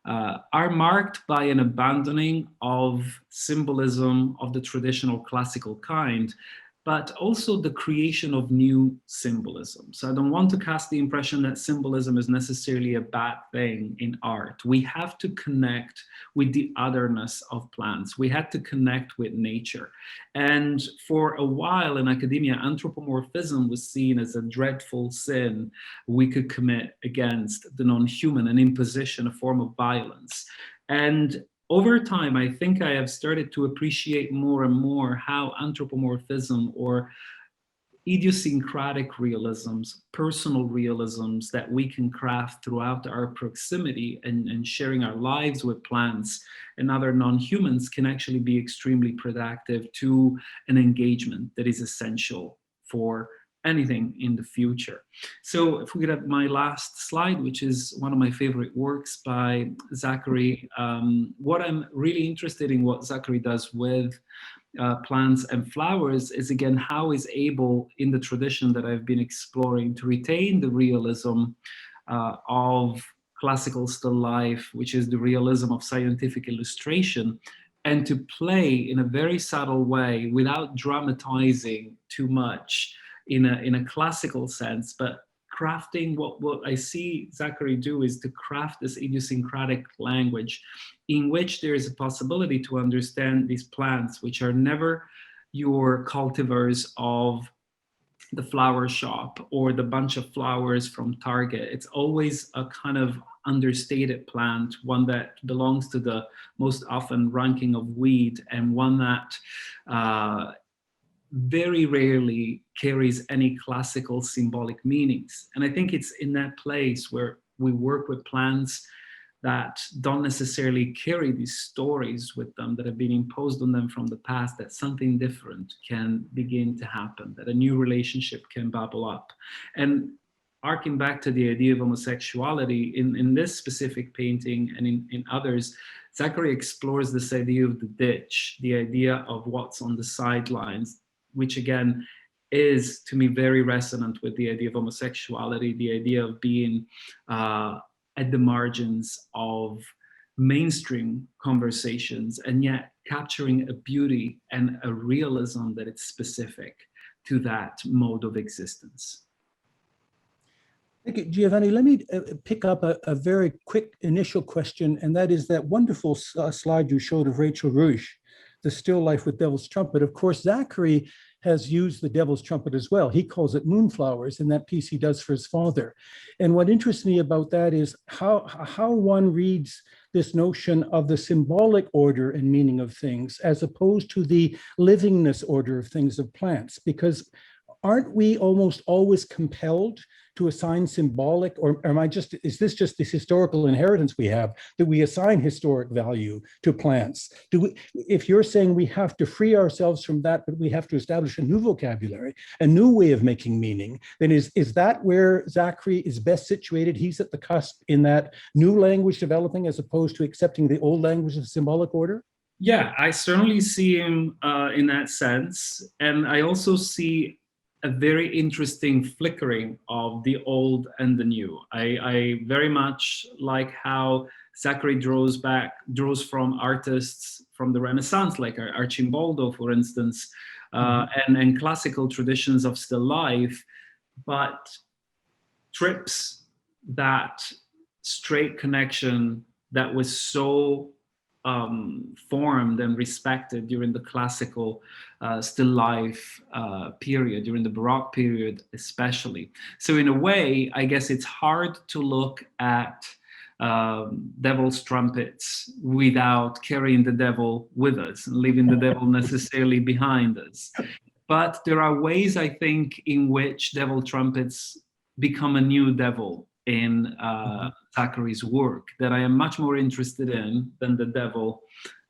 are marked by an abandoning of symbolism of the traditional classical kind, but also the creation of new symbolism. So I don't want to cast the impression that symbolism is necessarily a bad thing in art. We have to connect with the otherness of plants. We had to connect with nature. And for a while in academia, anthropomorphism was seen as a dreadful sin we could commit against the non-human, an imposition, a form of violence. And over time, I think I have started to appreciate more and more how anthropomorphism or idiosyncratic realisms, personal realisms that we can craft throughout our proximity and sharing our lives with plants and other non-humans can actually be extremely productive to an engagement that is essential for anything in the future. So if we could have my last slide, which is one of my favorite works by Zachary. What I'm really interested in what Zachary does with plants and flowers is, again, how he's able, in the tradition that I've been exploring, to retain the realism of classical still life, which is the realism of scientific illustration, and to play in a very subtle way without dramatizing too much in a classical sense, but crafting what I see Zachary do is to craft this idiosyncratic language in which there is a possibility to understand these plants, which are never your cultivars of the flower shop or the bunch of flowers from Target. It's always a kind of understated plant, one that belongs to the most often ranking of weed, and one that very rarely carries any classical symbolic meanings. And I think it's in that place where we work with plants that don't necessarily carry these stories with them that have been imposed on them from the past, that something different can begin to happen, that a new relationship can bubble up. And harking back to the idea of homosexuality, in this specific painting and in others, Zachary explores this idea of the ditch, the idea of what's on the sidelines, which again is to me very resonant with the idea of homosexuality, the idea of being at the margins of mainstream conversations, and yet capturing a beauty and a realism that is specific to that mode of existence. Thank you, Giovanni. Let me pick up a very quick initial question, and that is that wonderful slide you showed of Rachel Roush, The Still Life with Devil's Trumpet. Of course, Zachary has used the Devil's Trumpet as well. He calls it Moonflowers in that piece he does for his father. And what interests me about that is how one reads this notion of the symbolic order and meaning of things as opposed to the livingness order of things of plants, because aren't we almost always compelled to assign symbolic, or is this just this historical inheritance we have that we assign historic value to plants? If you're saying we have to free ourselves from that, but we have to establish a new vocabulary, a new way of making meaning, then is that where Zachary is best situated? He's at the cusp in that new language developing as opposed to accepting the old language of symbolic order? Yeah, I certainly see him in that sense. And I also see a very interesting flickering of the old and the new. I very much like how Zachary draws from artists from the Renaissance, like Arcimboldo, for instance, and classical traditions of still life, but trips that straight connection that was so formed and respected during the classical still life period, during the Baroque period especially. So in a way, I guess it's hard to look at devil's trumpets without carrying the devil with us and leaving the devil necessarily behind us. But there are ways, I think, in which devil trumpets become a new devil in Zachary's work that I am much more interested in than the devil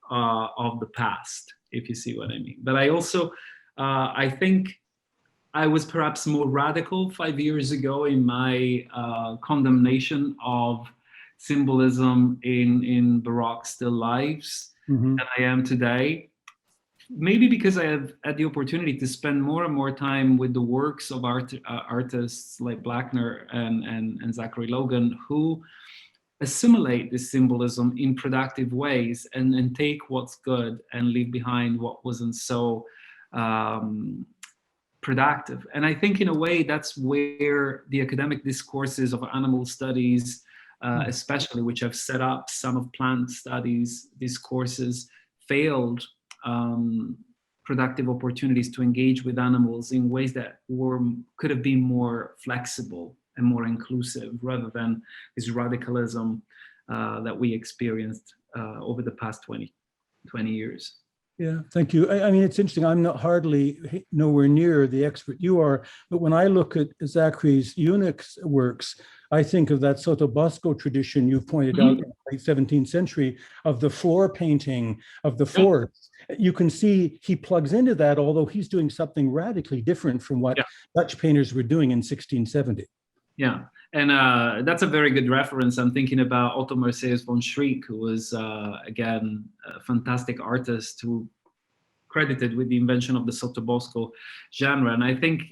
of the past, if you see what I mean. But I also, I think I was perhaps more radical 5 years ago in my condemnation of symbolism in Baroque still lifes than I am today. Maybe because I have had the opportunity to spend more and more time with the works of artists like Bleckner and Zachary Logan, who assimilate this symbolism in productive ways and take what's good and leave behind what wasn't so productive. And I think in a way that's where the academic discourses of animal studies, especially, which have set up some of plant studies discourses, failed productive opportunities to engage with animals in ways that could have been more flexible and more inclusive, rather than this radicalism that we experienced over the past 20 years. Yeah, thank you. I mean, it's interesting. I'm hardly nowhere near the expert you are, but when I look at Zachary's eunuchs works, I think of that Sotobosco tradition you pointed out in the late 17th century of the floor painting of the forest. You can see he plugs into that, although he's doing something radically different from what Dutch painters were doing in 1670. Yeah, and that's a very good reference. I'm thinking about Otto Mercedes von Schreck, who was, again, a fantastic artist who credited with the invention of the Sotobosco genre. And I think,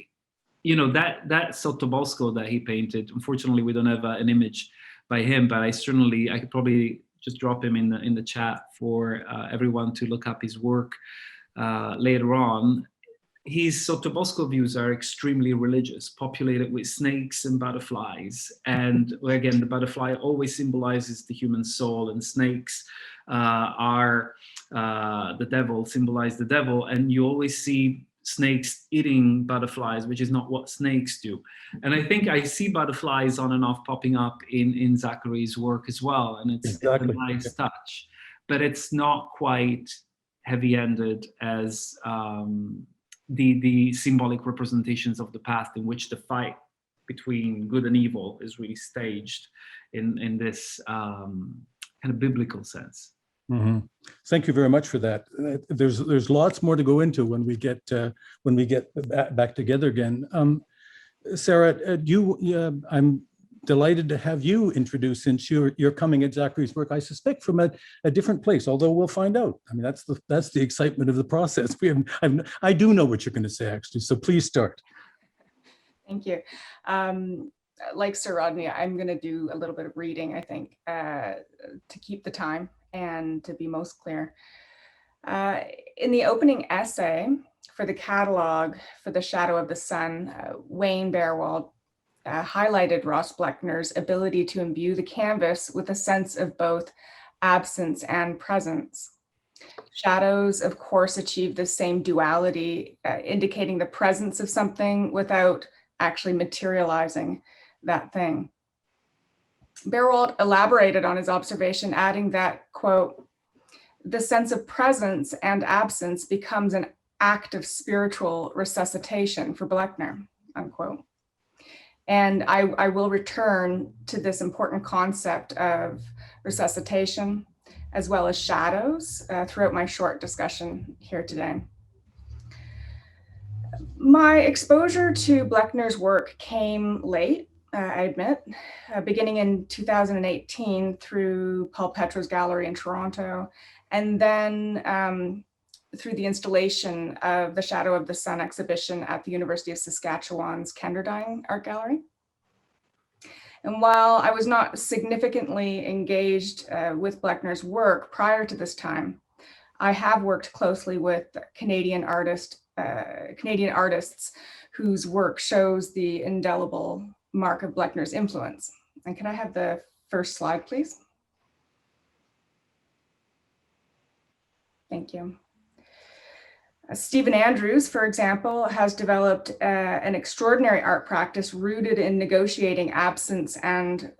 you know, that Sotobosco that he painted, unfortunately, we don't have an image by him, but I could probably just drop him in the chat for everyone to look up his work later on. His Sotobosco views are extremely religious, populated with snakes and butterflies. And again, the butterfly always symbolizes the human soul, and snakes are the devil, symbolize the devil. And you always see snakes eating butterflies, which is not what snakes do. And I think I see butterflies on and off popping up in Zachary's work as well. And it's a nice touch, but it's not quite heavy-handed as the symbolic representations of the past, in which the fight between good and evil is really staged in this kind of biblical sense. Mm-hmm. Thank you very much for that. There's lots more to go into when we get back together again. Sarah, I'm delighted to have you introduce, since you're coming at Zachary's work, I suspect from a different place, although we'll find out. I mean, that's the excitement of the process. I do know what you're going to say, actually, so please start. Thank you. Like Sur Rodney, I'm going to do a little bit of reading, I think, to keep the time and to be most clear. In the opening essay for the catalog for The Shadow of the Sun, Wayne Bearwald highlighted Ross Bleckner's ability to imbue the canvas with a sense of both absence and presence. Shadows, of course, achieve the same duality, indicating the presence of something without actually materializing that thing. Bearwald elaborated on his observation, adding that, quote, "The sense of presence and absence becomes an act of spiritual resuscitation for Bleckner," unquote. And I will return to this important concept of resuscitation as well as shadows throughout my short discussion here today. My exposure to Bleckner's work came late, I admit, beginning in 2018 through Paul Petro's gallery in Toronto, and then through the installation of the Shadow of the Sun exhibition at the University of Saskatchewan's kindred art gallery. And while I was not significantly engaged with Bleckner's work prior to this time, I have worked closely with Canadian artists whose work shows the indelible mark of Bleckner's influence. And can I have the first slide, please? Thank you. Stephen Andrews, for example, has developed an extraordinary art practice rooted in negotiating absence and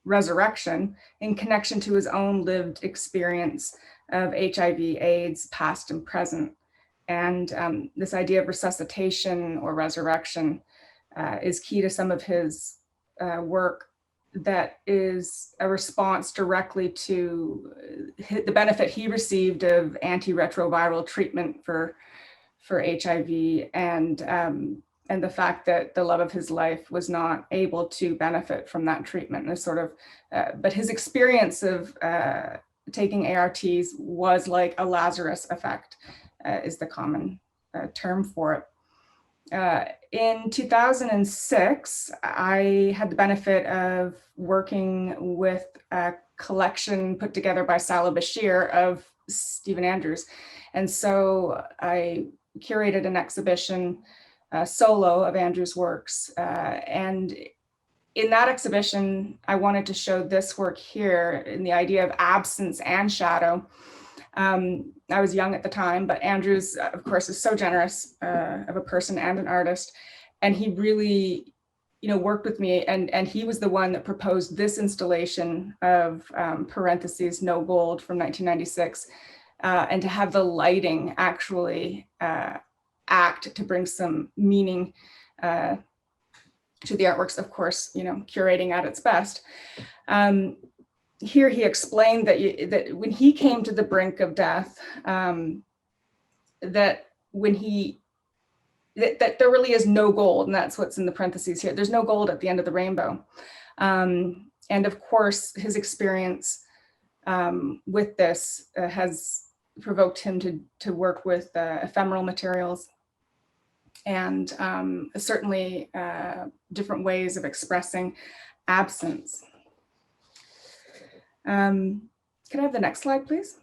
resurrection in connection to his own lived experience of HIV/AIDS, past and present. And this idea of resuscitation or resurrection is key to some of his work that is a response directly to the benefit he received of antiretroviral treatment for HIV, and the fact that the love of his life was not able to benefit from that treatment. And sort of, but his experience of taking ARTs was like a Lazarus effect, is the common term for it. In 2006, I had the benefit of working with a collection put together by Salah Bashir of Stephen Andrews. And so I curated an exhibition solo of Andrews' works. And in that exhibition, I wanted to show this work here in the idea of absence and shadow. I was young at the time, but Andrews, of course, is so generous of a person and an artist. And he really, worked with me, and he was the one that proposed this installation of parentheses, no gold, from 1996, and to have the lighting actually act to bring some meaning to the artworks, of course, curating at its best. Here he explained that when he came to the brink of death, that there really is no gold, and that's what's in the parentheses here. There's no gold at the end of the rainbow. And of course, his experience with this has provoked him to work with ephemeral materials and certainly different ways of expressing absence. Can I have the next slide, please?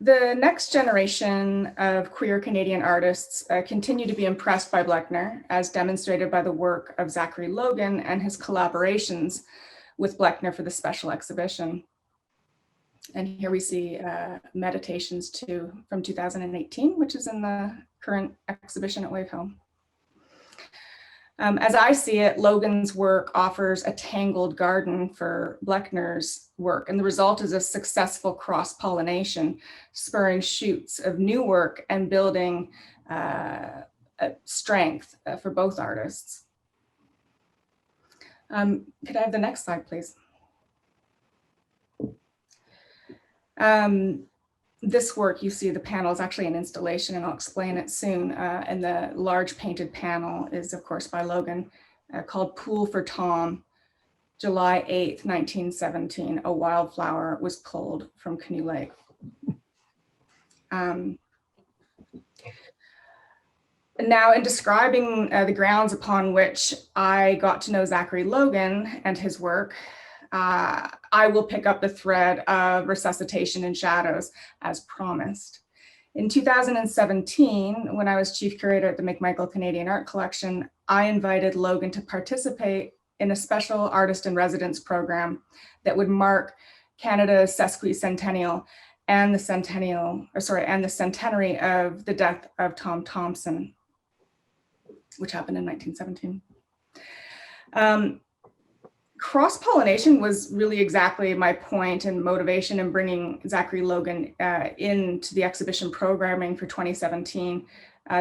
The next generation of queer Canadian artists continue to be impressed by Bleckner, as demonstrated by the work of Zachary Logan and his collaborations with Bleckner for the special exhibition. And here we see Meditations from 2018, which is in the current exhibition at Wave Hill. As I see it, Logan's work offers a tangled garden for Bleckner's work, and the result is a successful cross-pollination, spurring shoots of new work and building strength for both artists. Could I have the next slide, please? This work, you see the panel is actually an installation, and I'll explain it soon. And the large painted panel is, of course, by Logan, called Pool for Tom. July 8th, 1917, a wildflower was pulled from Canoe Lake. Now, in describing the grounds upon which I got to know Zachary Logan and his work, I will pick up the thread of resuscitation in shadows as promised. In 2017, when I was chief curator at the McMichael Canadian Art Collection, I invited Logan to participate in a special artist in residence program that would mark Canada's sesquicentennial and the centenary of the death of Tom Thompson, which happened in 1917. Cross-pollination was really exactly my point and motivation in bringing Zachary Logan into the exhibition programming for 2017.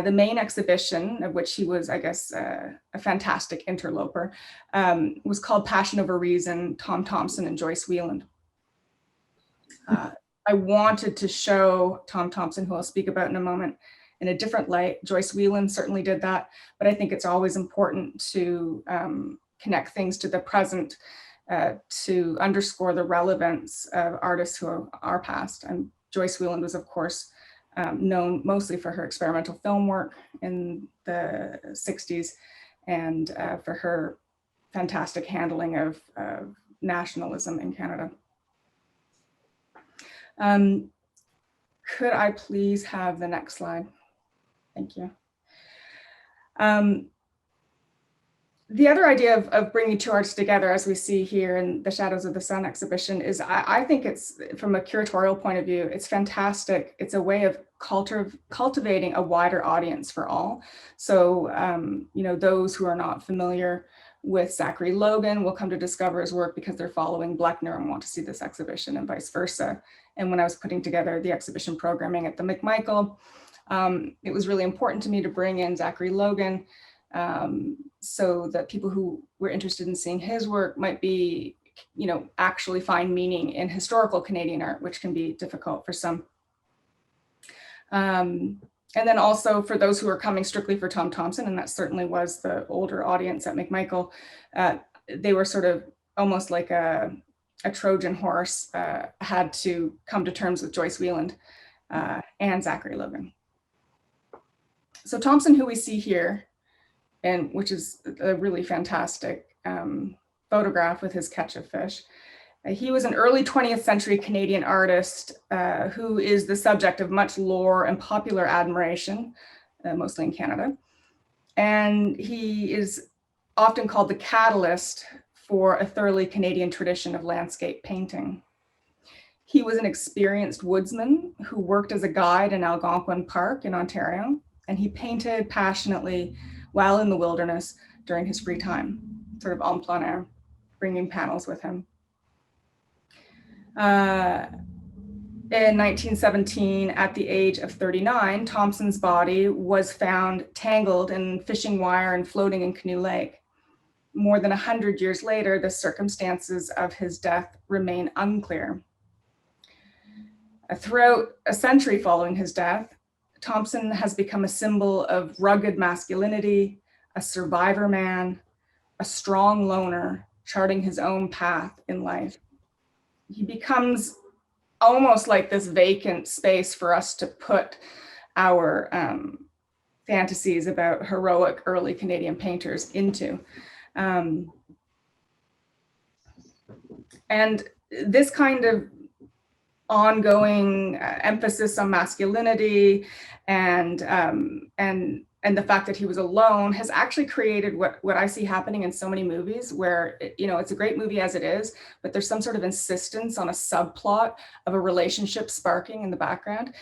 The main exhibition, of which he was, I guess, a fantastic interloper, was called Passion Over Reason, Tom Thompson and Joyce Wieland. I wanted to show Tom Thompson, who I'll speak about in a moment, in a different light. Joyce Wieland certainly did that, but I think it's always important to connect things to the present to underscore the relevance of artists who are past. And Joyce Wieland was, of course, known mostly for her experimental film work in the 60s and for her fantastic handling of nationalism in Canada. Could I please have the next slide? Thank you. The other idea of bringing two artists together, as we see here in the Shadows of the Sun exhibition, is I think it's, from a curatorial point of view, it's fantastic. It's a way of cultivating a wider audience for all. So, those who are not familiar with Zachary Logan will come to discover his work because they're following Bleckner and want to see this exhibition, and vice versa. And when I was putting together the exhibition programming at the McMichael, it was really important to me to bring in Zachary Logan so that people who were interested in seeing his work might be, actually find meaning in historical Canadian art, which can be difficult for some. And then also for those who are coming strictly for Tom Thompson, and that certainly was the older audience at McMichael, they were sort of almost like a Trojan horse, had to come to terms with Joyce Wieland and Zachary Logan. So Thompson, who we see here, and which is a really fantastic photograph with his catch of fish. He was an early 20th century Canadian artist who is the subject of much lore and popular admiration, mostly in Canada. And he is often called the catalyst for a thoroughly Canadian tradition of landscape painting. He was an experienced woodsman who worked as a guide in Algonquin Park in Ontario, and he painted passionately while in the wilderness during his free time, sort of en plein air, bringing panels with him. In 1917, at the age of 39, Thompson's body was found tangled in fishing wire and floating in Canoe Lake. More than 100 years later, the circumstances of his death remain unclear. Throughout a century following his death, Thompson has become a symbol of rugged masculinity, a survivor man, a strong loner, charting his own path in life. He becomes almost like this vacant space for us to put our fantasies about heroic early Canadian painters into. And this kind of ongoing emphasis on masculinity and the fact that he was alone has actually created what I see happening in so many movies where, it's a great movie as it is, but there's some sort of insistence on a subplot of a relationship sparking in the background.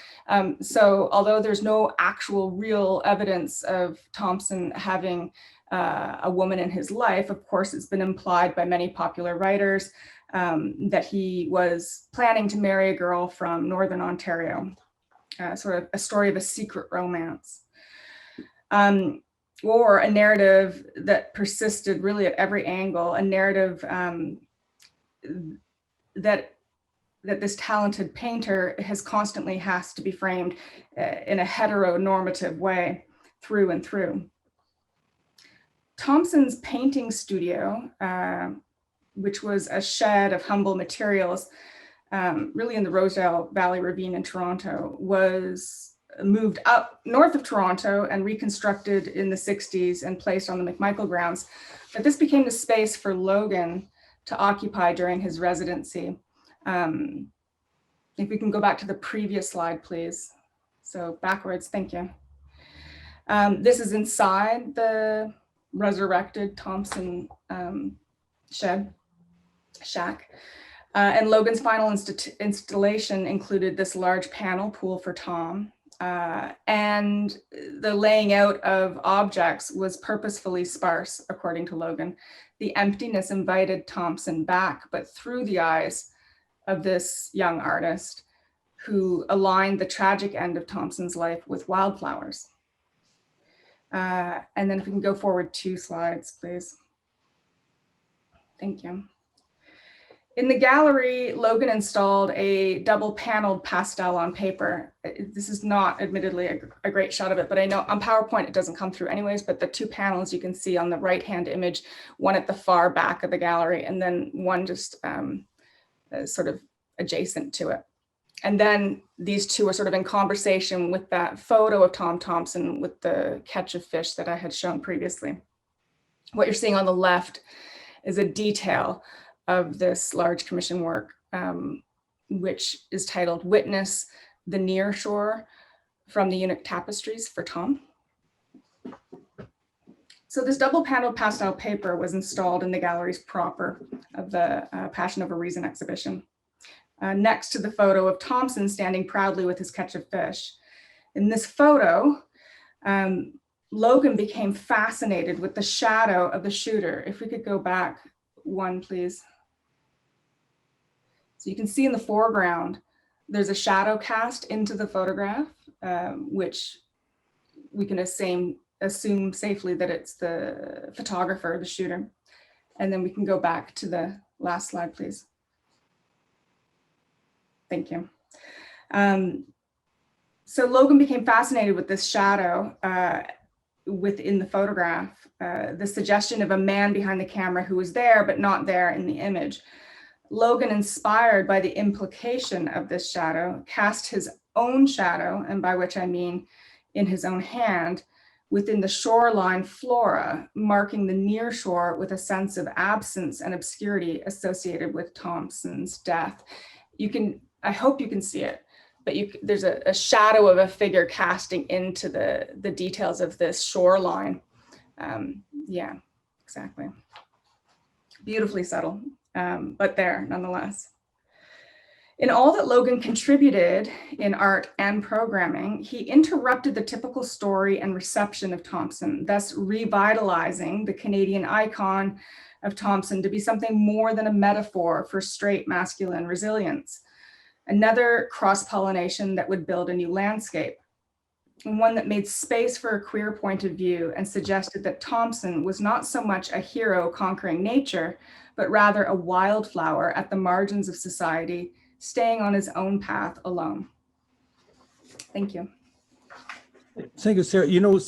So although there's no actual real evidence of Thompson having a woman in his life, of course, it's been implied by many popular writers that he was planning to marry a girl from Northern Ontario, sort of a story of a secret romance. or a narrative that persisted really at every angle, a narrative that this talented painter constantly has to be framed in a heteronormative way through and through. Thompson's painting studio, which was a shed of humble materials, really in the Rosedale Valley Ravine in Toronto, was moved up north of Toronto and reconstructed in the 60s and placed on the McMichael grounds. But this became the space for Logan to occupy during his residency. If we can go back to the previous slide, please. So backwards, thank you. This is inside the resurrected Thompson shack. And Logan's final installation included this large panel pool for Tom. And the laying out of objects was purposefully sparse, according to Logan. The emptiness invited Thompson back, but through the eyes of this young artist who aligned the tragic end of Thompson's life with wildflowers. And then if we can go forward 2 slides, please. Thank you. In the gallery, Logan installed a double paneled pastel on paper. This is not admittedly a great shot of it, but I know on PowerPoint it doesn't come through anyways, but the 2 panels you can see on the right-hand image, one at the far back of the gallery, and then one just sort of adjacent to it. And then these 2 are sort of in conversation with that photo of Tom Thompson with the catch of fish that I had shown previously. What you're seeing on the left is a detail of this large commission work, which is titled Witness the Near Shore from the Eunuch Tapestries for Tom. So this double paneled pastel paper was installed in the galleries proper of the Passion Over Reason exhibition, next to the photo of Thompson standing proudly with his catch of fish. In this photo, Logan became fascinated with the shadow of the shooter. If we could go back 1, please. So you can see in the foreground, there's a shadow cast into the photograph, which we can assume safely that it's the photographer, the shooter. And then we can go back to the last slide, please. Thank you. So Logan became fascinated with this shadow within the photograph, the suggestion of a man behind the camera who was there, but not there in the image. Logan, inspired by the implication of this shadow, cast his own shadow, and by which I mean in his own hand, within the shoreline flora, marking the near shore with a sense of absence and obscurity associated with Thompson's death. I hope you can see it, but there's a shadow of a figure casting into the details of this shoreline. Yeah, exactly. Beautifully subtle, but there nonetheless. In all that Logan contributed in art and programming, he interrupted the typical story and reception of Thompson, thus revitalizing the Canadian icon of Thompson to be something more than a metaphor for straight masculine resilience. Another cross-pollination that would build a new landscape, and one that made space for a queer point of view and suggested that Thompson was not so much a hero conquering nature, but rather a wildflower at the margins of society, staying on his own path alone. Thank you. Thank you, Sarah. You know,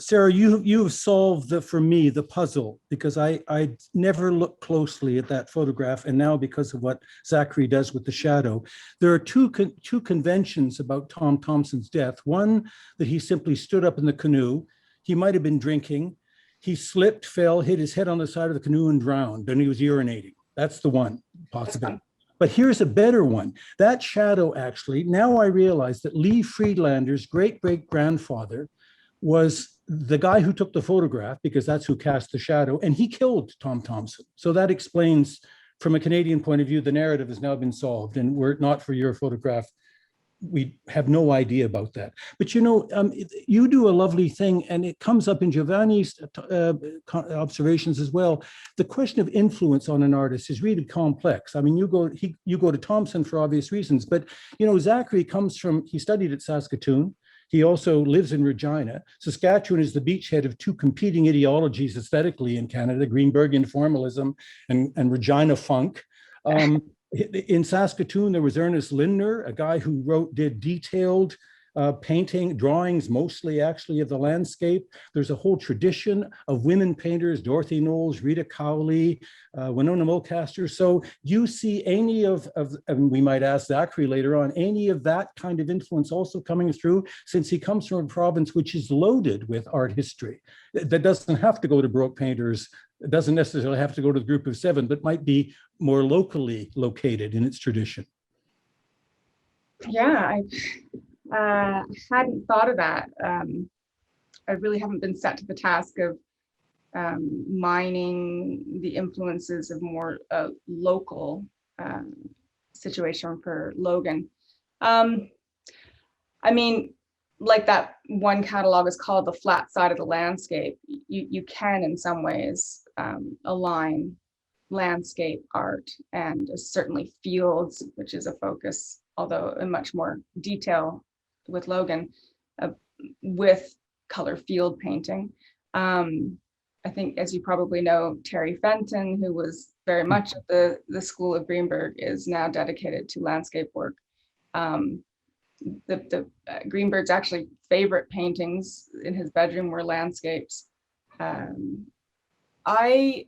Sarah, you have solved for me the puzzle, because I never looked closely at that photograph, and now because of what Zachary does with the shadow, there are two conventions about Tom Thompson's death. One, that he simply stood up in the canoe. He might have been drinking. He slipped, fell, hit his head on the side of the canoe and drowned, and he was urinating. That's the one possibility. But here's a better one. That shadow, actually, now I realize that Lee Friedlander's great-great-grandfather was the guy who took the photograph, because that's who cast the shadow, and he killed Tom Thompson. So that explains, from a Canadian point of view, the narrative has now been solved, and were it not for your photograph, we have no idea about that. But you know, you do a lovely thing, and it comes up in Giovanni's observations as well. The question of influence on an artist is really complex. I mean, you go to Thompson for obvious reasons, but you know, Zachary comes from, he studied at Saskatoon. He also lives in Regina. Saskatchewan is the beachhead of two competing ideologies aesthetically in Canada, Greenbergian formalism and Regina funk. In Saskatoon, there was Ernest Lindner, a guy who did detailed painting, drawings, mostly actually of the landscape. There's a whole tradition of women painters, Dorothy Knowles, Rita Cowley, Winona Mulcaster. So you see any of, and we might ask Zachary later on, any of that kind of influence also coming through, since he comes from a province which is loaded with art history. That doesn't have to go to Baroque painters. It doesn't necessarily have to go to the Group of Seven, but might be more locally located in its tradition. Yeah, I hadn't thought of that. I really haven't been set to the task of mining the influences of more local situation for Logan. I mean, like that one catalog is called The Flat Side of the Landscape. You can in some ways align landscape art and certainly fields, which is a focus, although in much more detail with Logan, with color field painting. I think, as you probably know, Terry Fenton, who was very much at the School of Greenberg, is now dedicated to landscape work. Greenberg's actually favorite paintings in his bedroom were landscapes. I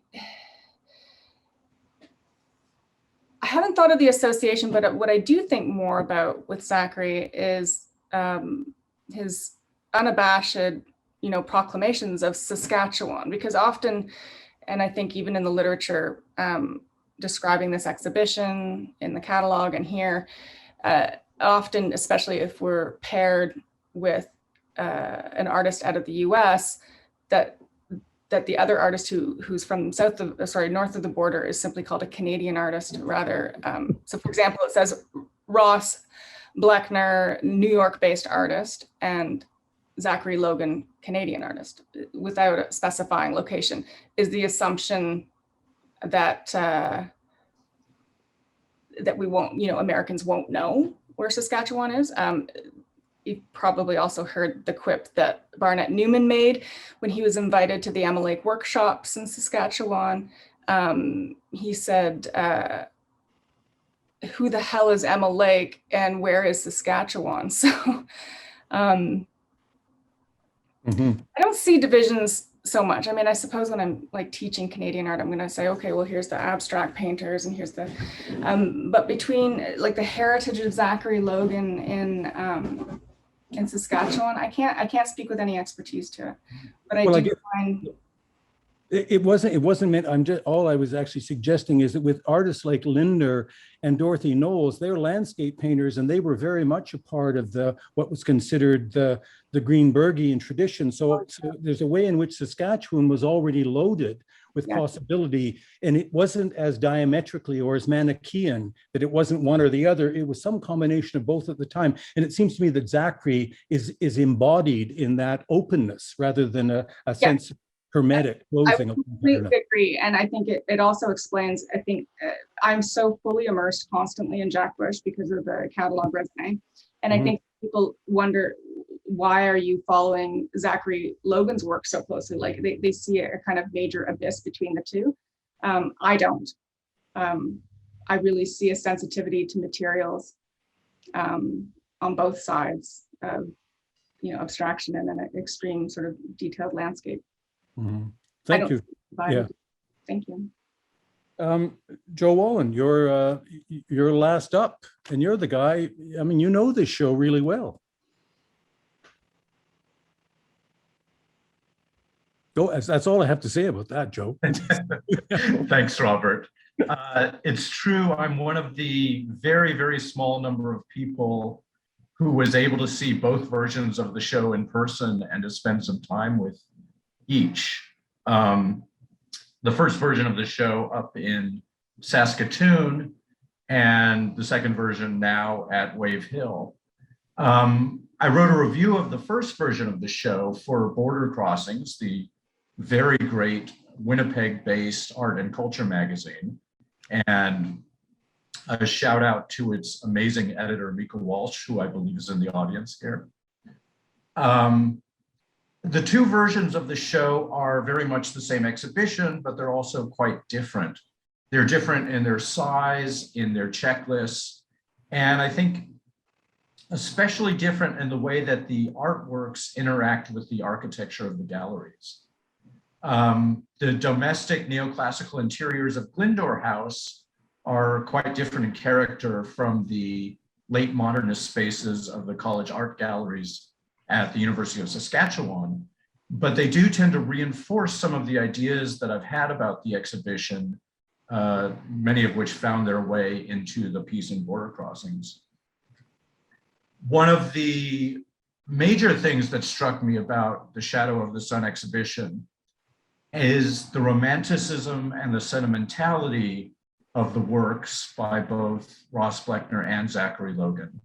haven't thought of the association, but what I do think more about with Zachary is his unabashed, proclamations of Saskatchewan, because often, and I think even in the literature describing this exhibition in the catalog and here, often, especially if we're paired with an artist out of the US, that the other artist who's from north of the border is simply called a Canadian artist rather. So for example, it says Ross Bleckner, New York-based artist, and Zachary Logan, Canadian artist, without specifying location. Is the assumption that that we won't, Americans won't know where Saskatchewan is. You've probably also heard the quip that Barnett Newman made when he was invited to the Emma Lake workshops in Saskatchewan. He said, who the hell is Emma Lake and where is Saskatchewan? So I don't see divisions so much. I mean, I suppose when I'm like teaching Canadian art, I'm going to say, okay, well, here's the abstract painters and here's the, but between like the heritage of Zachary Logan in Saskatchewan, I can't speak with any expertise to it, but I do find it wasn't meant. All I was actually suggesting is that with artists like Lindner and Dorothy Knowles, they're landscape painters, and they were very much a part of what was considered the Greenbergian tradition. So there's a way in which Saskatchewan was already loaded with possibility, and it wasn't as diametrically or as Manichaean, that it wasn't one or the other. It was some combination of both at the time. And it seems to me that Zachary is embodied in that openness rather than a sense of hermetic closing. I completely agree. And I think it also explains, I think I'm so fully immersed constantly in Jack Bush because of the catalog resume. And I think people wonder, why are you following Zachary Logan's work so closely? Like they see a kind of major abyss between the two. I don't. I really see a sensitivity to materials on both sides of, abstraction and an extreme sort of detailed landscape. Thank you. Yeah. Thank you. Joe Wolin, you're last up, and you're the guy. I mean, you know this show really well. That's all I have to say about that, Joe. Thanks, Robert. It's true. I'm one of the very, very small number of people who was able to see both versions of the show in person and to spend some time with each. The first version of the show up in Saskatoon and the second version now at Wave Hill. I wrote a review of the first version of the show for Border Crossings, the very great Winnipeg-based art and culture magazine. And a shout out to its amazing editor, Mika Walsh, who I believe is in the audience here. The two versions of the show are very much the same exhibition, but they're also quite different. They're different in their size, in their checklists, and I think especially different in the way that the artworks interact with the architecture of the galleries. The domestic neoclassical interiors of Glyndŵr House are quite different in character from the late modernist spaces of the college art galleries at the University of Saskatchewan, but they do tend to reinforce some of the ideas that I've had about the exhibition, many of which found their way into the piece in Border Crossings. One of the major things that struck me about the Shadow of the Sun exhibition is the romanticism and the sentimentality of the works by both Ross Bleckner and Zachari Logan.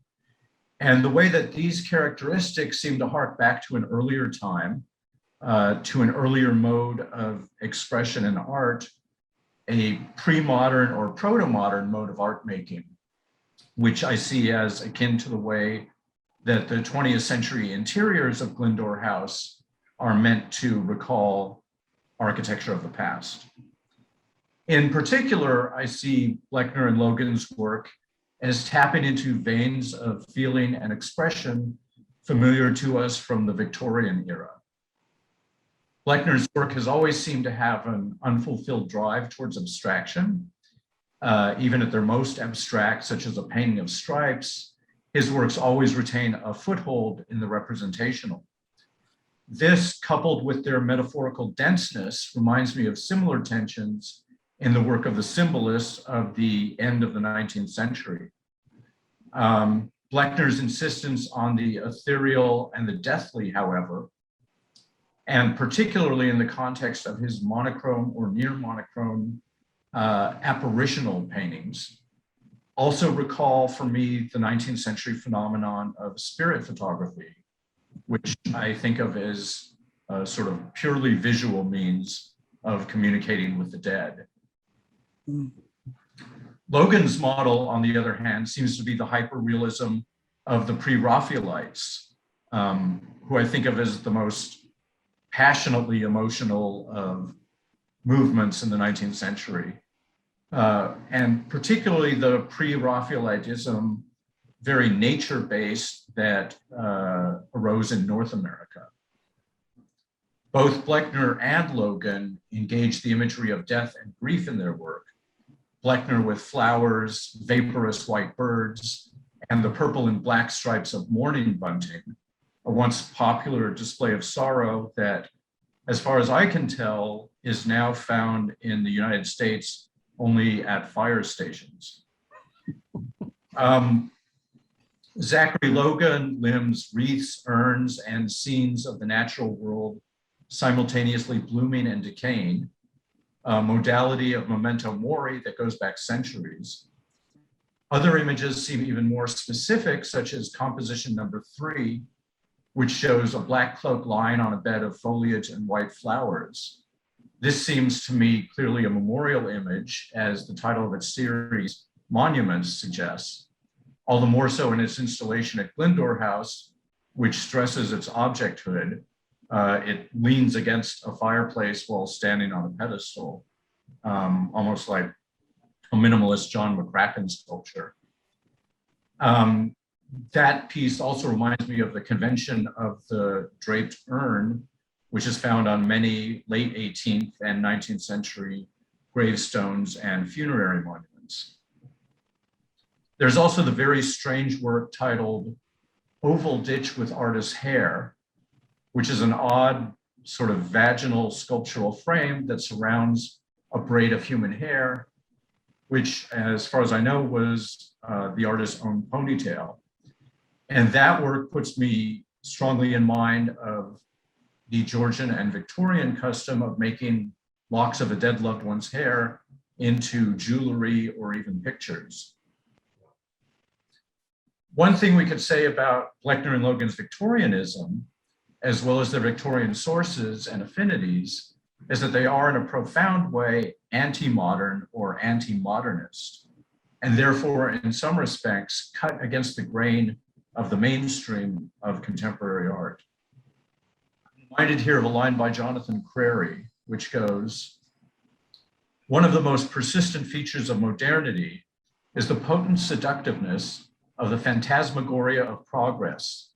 And the way that these characteristics seem to hark back to an earlier time, to an earlier mode of expression in art, a pre-modern or proto-modern mode of art making, which I see as akin to the way that the 20th century interiors of Glyndŵr House are meant to recall architecture of the past. In particular, I see Bleckner and Logan's work as tapping into veins of feeling and expression familiar to us from the Victorian era. Bleckner's work has always seemed to have an unfulfilled drive towards abstraction. Even at their most abstract, such as a painting of stripes, his works always retain a foothold in the representational. This, coupled with their metaphorical denseness, reminds me of similar tensions in the work of the symbolists of the end of the 19th century. Bleckner's insistence on the ethereal and the deathly, however, and particularly in the context of his monochrome or near monochrome apparitional paintings, also recall for me the 19th century phenomenon of spirit photography, which I think of as a sort of purely visual means of communicating with the dead. Logan's model, on the other hand, seems to be the hyperrealism of the pre-Raphaelites, who I think of as the most passionately emotional of movements in the 19th century. And particularly the pre-Raphaelitism, very nature-based, that arose in North America. Both Bleckner and Logan engaged the imagery of death and grief in their work. Bleckner with flowers, vaporous white birds, and the purple and black stripes of mourning bunting, a once popular display of sorrow that, as far as I can tell, is now found in the United States only at fire stations. Zachari Logan limns wreaths, urns, and scenes of the natural world simultaneously blooming and decaying, a modality of memento mori that goes back centuries. Other images seem even more specific, such as composition number 3, which shows a black cloak lying on a bed of foliage and white flowers. This seems to me clearly a memorial image, as the title of its series, Monuments, suggests, all the more so in its installation at Glyndŵr House, which stresses its objecthood. It leans against a fireplace while standing on a pedestal, almost like a minimalist John McCracken sculpture. That piece also reminds me of the convention of the draped urn, which is found on many late 18th and 19th century gravestones and funerary monuments. There's also the very strange work titled Oval Ditch with Artist's Hair, which is an odd sort of vaginal sculptural frame that surrounds a braid of human hair, which, as far as I know, was the artist's own ponytail. And that work puts me strongly in mind of the Georgian and Victorian custom of making locks of a dead loved one's hair into jewelry or even pictures. One thing we could say about Bleckner and Logan's Victorianism, as well as their Victorian sources and affinities, is that they are in a profound way anti-modern or anti-modernist, and therefore in some respects cut against the grain of the mainstream of contemporary art. reminded here of a line by Jonathan Crary, which goes, "One of the most persistent features of modernity is the potent seductiveness of the phantasmagoria of progress.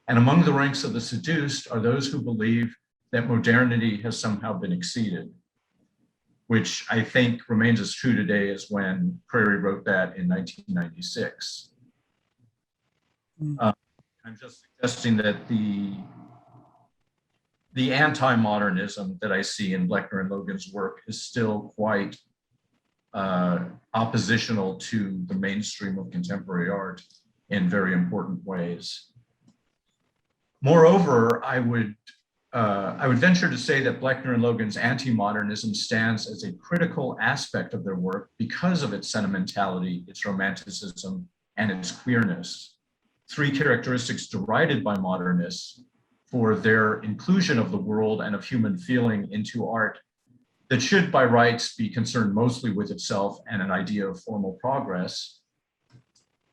And among the ranks of the seduced are those who believe that modernity has somehow been exceeded," which I think remains as true today as when Crary wrote that in 1996. I'm just suggesting that the anti-modernism that I see in Bleckner and Logan's work is still quite oppositional to the mainstream of contemporary art in very important ways. Moreover, I would venture to say that Bleckner and Logan's anti-modernism stands as a critical aspect of their work because of its sentimentality, its romanticism, and its queerness. Three characteristics derided by modernists for their inclusion of the world and of human feeling into art that should by rights be concerned mostly with itself and an idea of formal progress,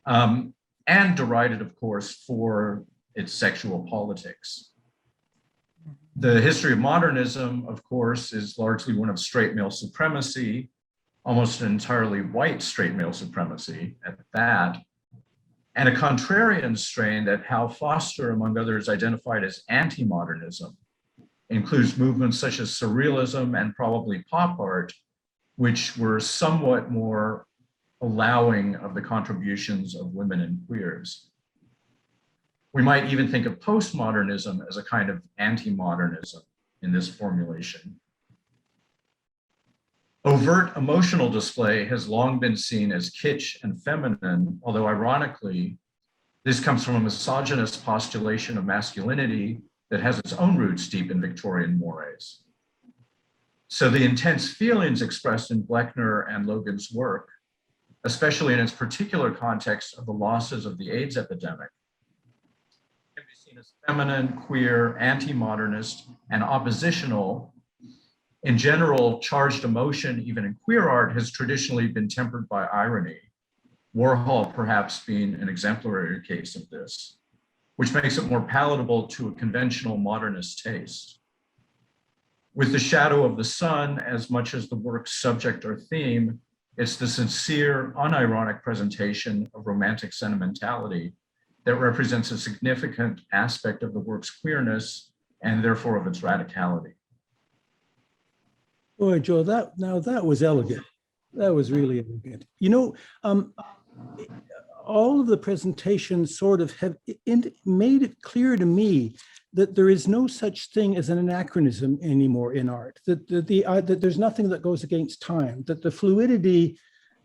and derided, of course, for its sexual politics. The history of modernism, of course, is largely one of straight male supremacy, almost an entirely white straight male supremacy at that, and a contrarian strain that Hal Foster, among others, identified as anti-modernism, includes movements such as surrealism and probably pop art, which were somewhat more allowing of the contributions of women and queers. We might even think of postmodernism as a kind of anti-modernism in this formulation. Overt emotional display has long been seen as kitsch and feminine, although ironically, this comes from a misogynist postulation of masculinity that has its own roots deep in Victorian mores. So the intense feelings expressed in Bleckner and Logan's work, especially in its particular context of the losses of the AIDS epidemic, can be seen as feminine, queer, anti-modernist, and oppositional. In general, charged emotion, even in queer art, has traditionally been tempered by irony, Warhol perhaps being an exemplary case of this, which makes it more palatable to a conventional modernist taste. With The Shadow of the Sun, as much as the work's subject or theme, it's the sincere, unironic presentation of romantic sentimentality that represents a significant aspect of the work's queerness and therefore of its radicality. Boy, Joe, that was elegant. That was really elegant. You know, all of the presentations sort of have made it clear to me that there is no such thing as an anachronism anymore in art, that there's nothing that goes against time, that the fluidity,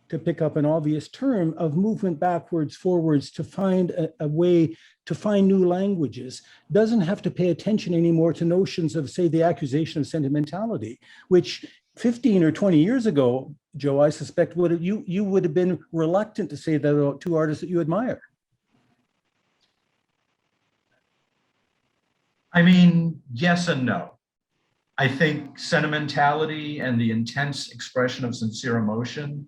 to pick up an obvious term, of movement backwards, forwards, to find a way to find new languages, doesn't have to pay attention anymore to notions of, say, the accusation of sentimentality, which 15 or 20 years ago, Joe, I suspect you would have been reluctant to say that about two artists that you admire. I mean, yes and no. I think sentimentality and the intense expression of sincere emotion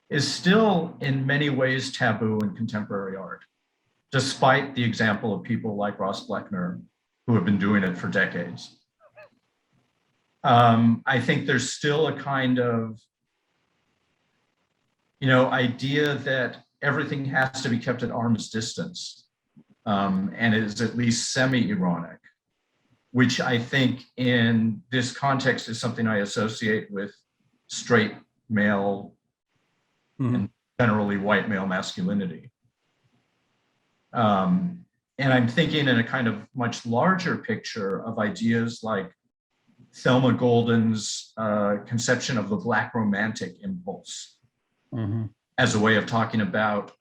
is still in many ways taboo in contemporary art, despite the example of people like Ross Bleckner, who have been doing it for decades. I think there's still a kind of, idea that everything has to be kept at arm's distance, and is at least semi-ironic, which I think in this context is something I associate with straight male and generally white male masculinity. And I'm thinking in a kind of much larger picture of ideas like Thelma Golden's conception of the Black romantic impulse as a way of talking about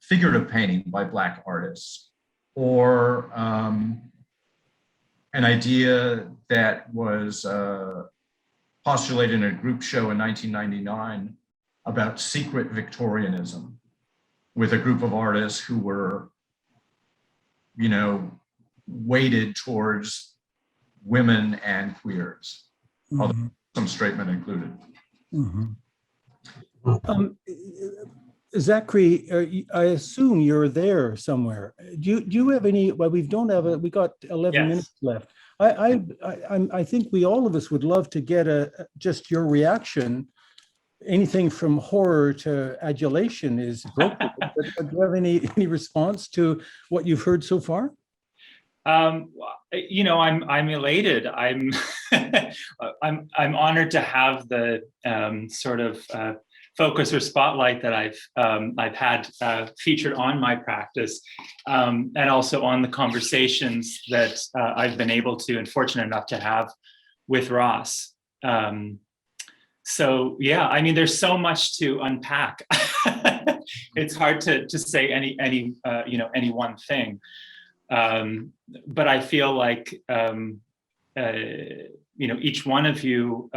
figurative painting by Black artists, or an idea that was postulated in a group show in 1999 about secret Victorianism, with a group of artists who were, weighted towards women and queers, although some straight men included. Zachary, I assume you're there somewhere. Do you have any? Well, we got 11 minutes left. I think we all of us would love to get just your reaction. Anything from horror to adulation is appropriate. But do you have any response to what you've heard so far? You know, I'm elated. I'm I'm honored to have the sort of focus or spotlight that I've had featured on my practice, and also on the conversations that I've been able to and fortunate enough to have with Ross. So yeah, I mean, there's so much to unpack. It's hard to say any one thing. But I feel like each one of you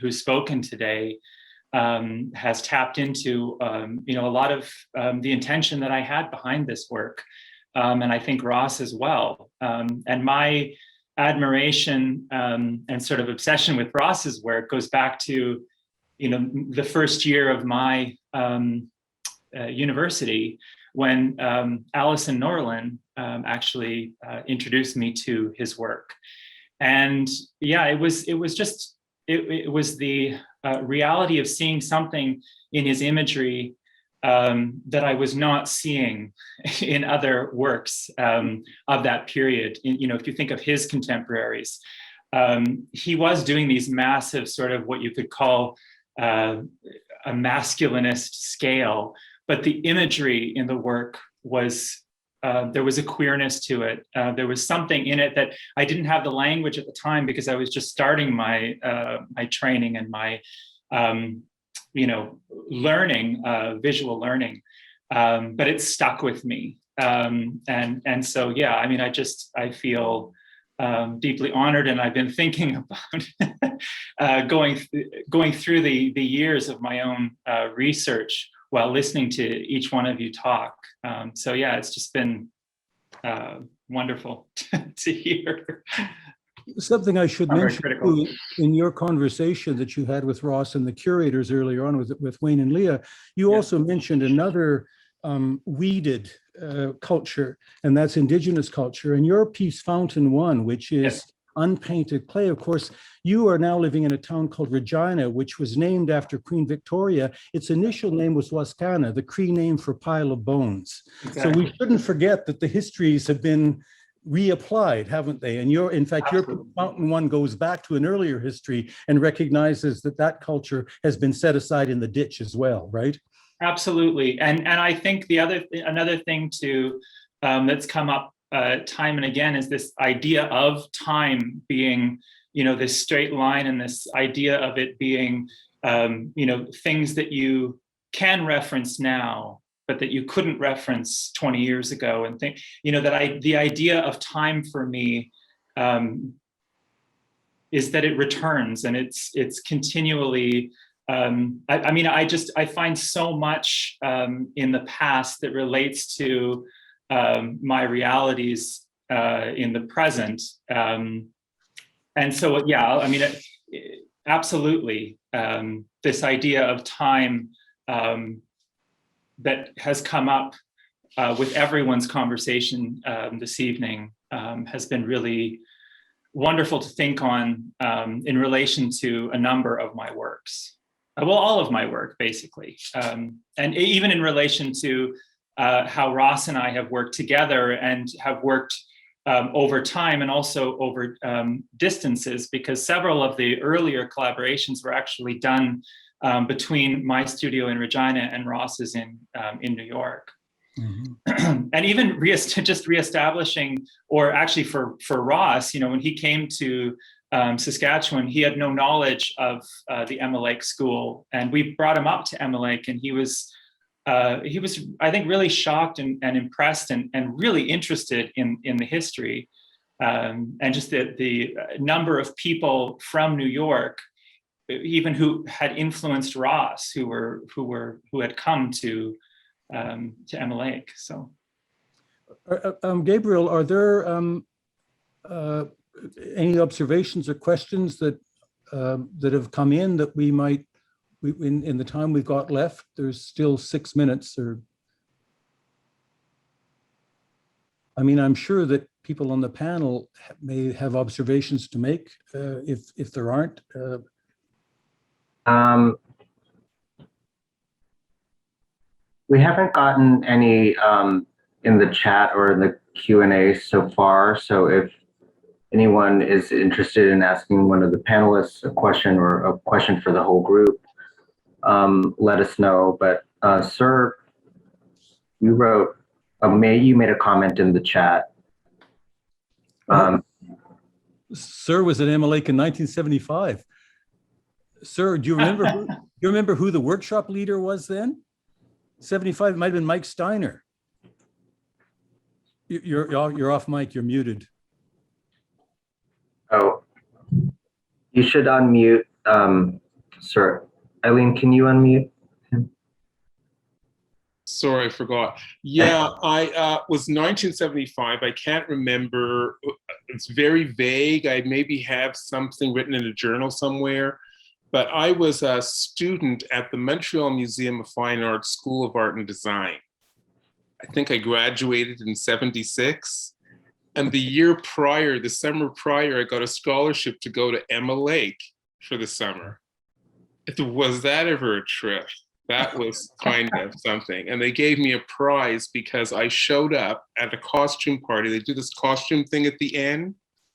who's spoken today has tapped into a lot of the intention that I had behind this work, and I think Ross as well. And my admiration and sort of obsession with Ross's work goes back to the first year of my university, when Alison Norlin actually introduced me to his work. And yeah, it was the reality of seeing something in his imagery that I was not seeing in other works of that period. If you think of his contemporaries, he was doing these massive sort of what you could call a masculinist scale, but the imagery in the work was, there was a queerness to it. There was something in it that I didn't have the language at the time because I was just starting my my training and my learning, visual learning, but it stuck with me. And so yeah, I mean, I feel deeply honored, and I've been thinking about going through the years of my own research while listening to each one of you talk. So yeah, it's just been wonderful to hear. Something I should mention too, in your conversation that you had with Ross and the curators earlier on with Wayne and Leah, you also mentioned another weeded culture, and that's Indigenous culture. And your piece, Fountain One, which is unpainted clay, of course, you are now living in a town called Regina, which was named after Queen Victoria. Its initial name was Wascana, the Cree name for pile of bones. Exactly. So we shouldn't forget that the histories have been reapplied, haven't they? And in fact, your Fountain One goes back to an earlier history and recognizes that culture has been set aside in the ditch as well, right? Absolutely. And I think another thing too that's come up time and again is this idea of time being, this straight line, and this idea of it being, things that you can reference now, but that you couldn't reference 20 years ago, and think, the idea of time for me is that it returns, and it's continually. I find so much in the past that relates to my realities in the present. And so, yeah, I mean, absolutely, this idea of time that has come up with everyone's conversation this evening has been really wonderful to think on in relation to a number of my works. Well, all of my work, basically. And even in relation to how Ross and I have worked together and have worked over time, and also over distances, because several of the earlier collaborations were actually done between my studio in Regina and Ross's in New York. Mm-hmm. And even just reestablishing, or actually for Ross, when he came to Saskatchewan, he had no knowledge of the Emma Lake School, and we brought him up to Emma Lake, and he was, I think, really shocked and impressed and really interested in the history, and just the number of people from New York, even who had influenced Ross, who had come to Emma Lake. So, Gabriel, are there any observations or questions that have come in that we might in the time we've got left, there's still 6 minutes or, I mean, I'm sure that people on the panel may have observations to make if there aren't. We haven't gotten any in the chat or in the Q&A so far. So if anyone is interested in asking one of the panelists a question or a question for the whole group, let us know. But Sir, you wrote, you made a comment in the chat. Sir was at MLake in 1975. Sir, do you remember who the workshop leader was then? 75, it might have been Mike Steiner. You're off mic, you're muted. Oh, you should unmute, Sir. Eileen, can you unmute him? Sorry, I forgot. Yeah, I was 1975. I can't remember. It's very vague. I maybe have something written in a journal somewhere, but I was a student at the Montreal Museum of Fine Arts School of Art and Design. I think I graduated in 76. And the year prior, the summer prior, I got a scholarship to go to Emma Lake for the summer. Was that ever a trip? That was kind of something. And they gave me a prize because I showed up at a costume party. They do this costume thing at the end,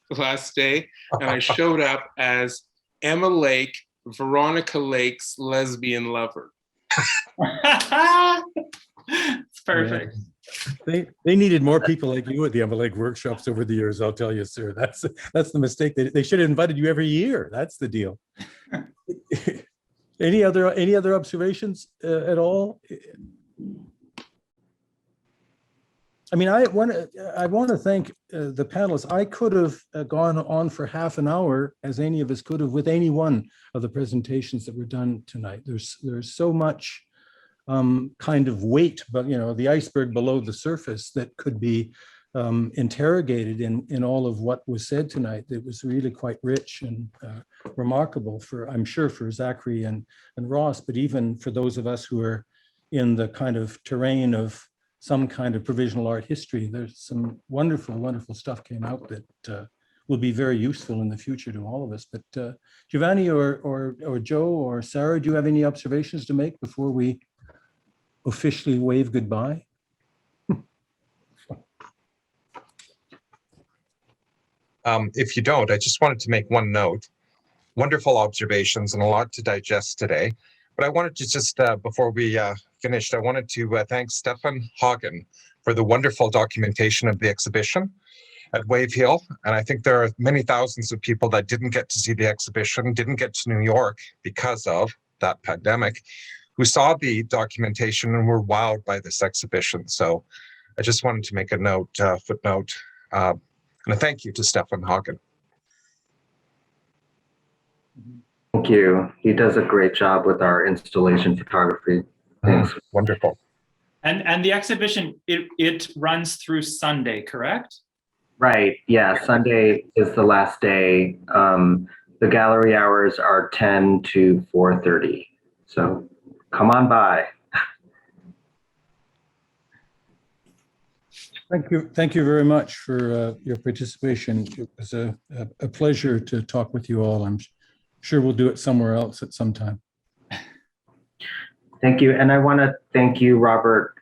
the last day. And I showed up as Emma Lake, Veronica Lake's lesbian lover. It's perfect. Yeah. They needed more people like you at the Emma Lake workshops over the years, I'll tell you, sir. That's the mistake. They should have invited you every year. That's the deal. Any other observations at all? I mean, I want to thank the panelists. I could have gone on for half an hour, as any of us could have, with any one of the presentations that were done tonight. There's so much kind of weight, but the iceberg below the surface that could be interrogated in all of what was said tonight. It was really quite rich and remarkable I'm sure for Zachary and Ross, but even for those of us who are in the kind of terrain of some kind of provisional art history. There's some wonderful, wonderful stuff came out that will be very useful in the future to all of us. But Giovanni or Joe or Sarah, do you have any observations to make before we officially wave goodbye? If you don't, I just wanted to make one note. Wonderful observations and a lot to digest today. But I wanted to just, before we finished, I wanted to thank Stefan Hagen for the wonderful documentation of the exhibition at Wave Hill. And I think there are many thousands of people that didn't get to see the exhibition, didn't get to New York because of that pandemic, who saw the documentation and were wowed by this exhibition. So I just wanted to make a note, footnote, and a thank you to Stefan Hagen. Thank you. He does a great job with our installation photography. Thanks. Wonderful. And the exhibition, it runs through Sunday, correct? Right. Yeah. Sunday is the last day. The gallery hours are 10 to 4:30. So come on by. Thank you very much for your participation. It was a pleasure to talk with you all. I'm sure we'll do it somewhere else at some time. Thank you. And I want to thank you, Robert,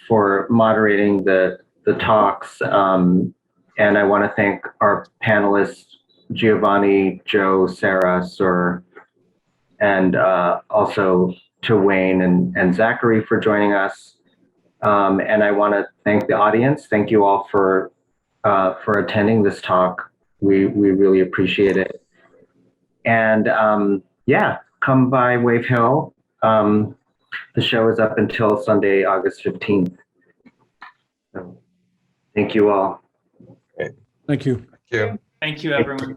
for moderating the talks. And I want to thank our panelists, Giovanni, Joe, Sarah, Sur, and also to Wayne and Zachary for joining us. And I want to thank the audience. Thank you all for attending this talk. We really appreciate it. And yeah, come by Wave Hill. The show is up until Sunday, August 15th. So, thank you all. Thank you. Thank you. Thank you, everyone.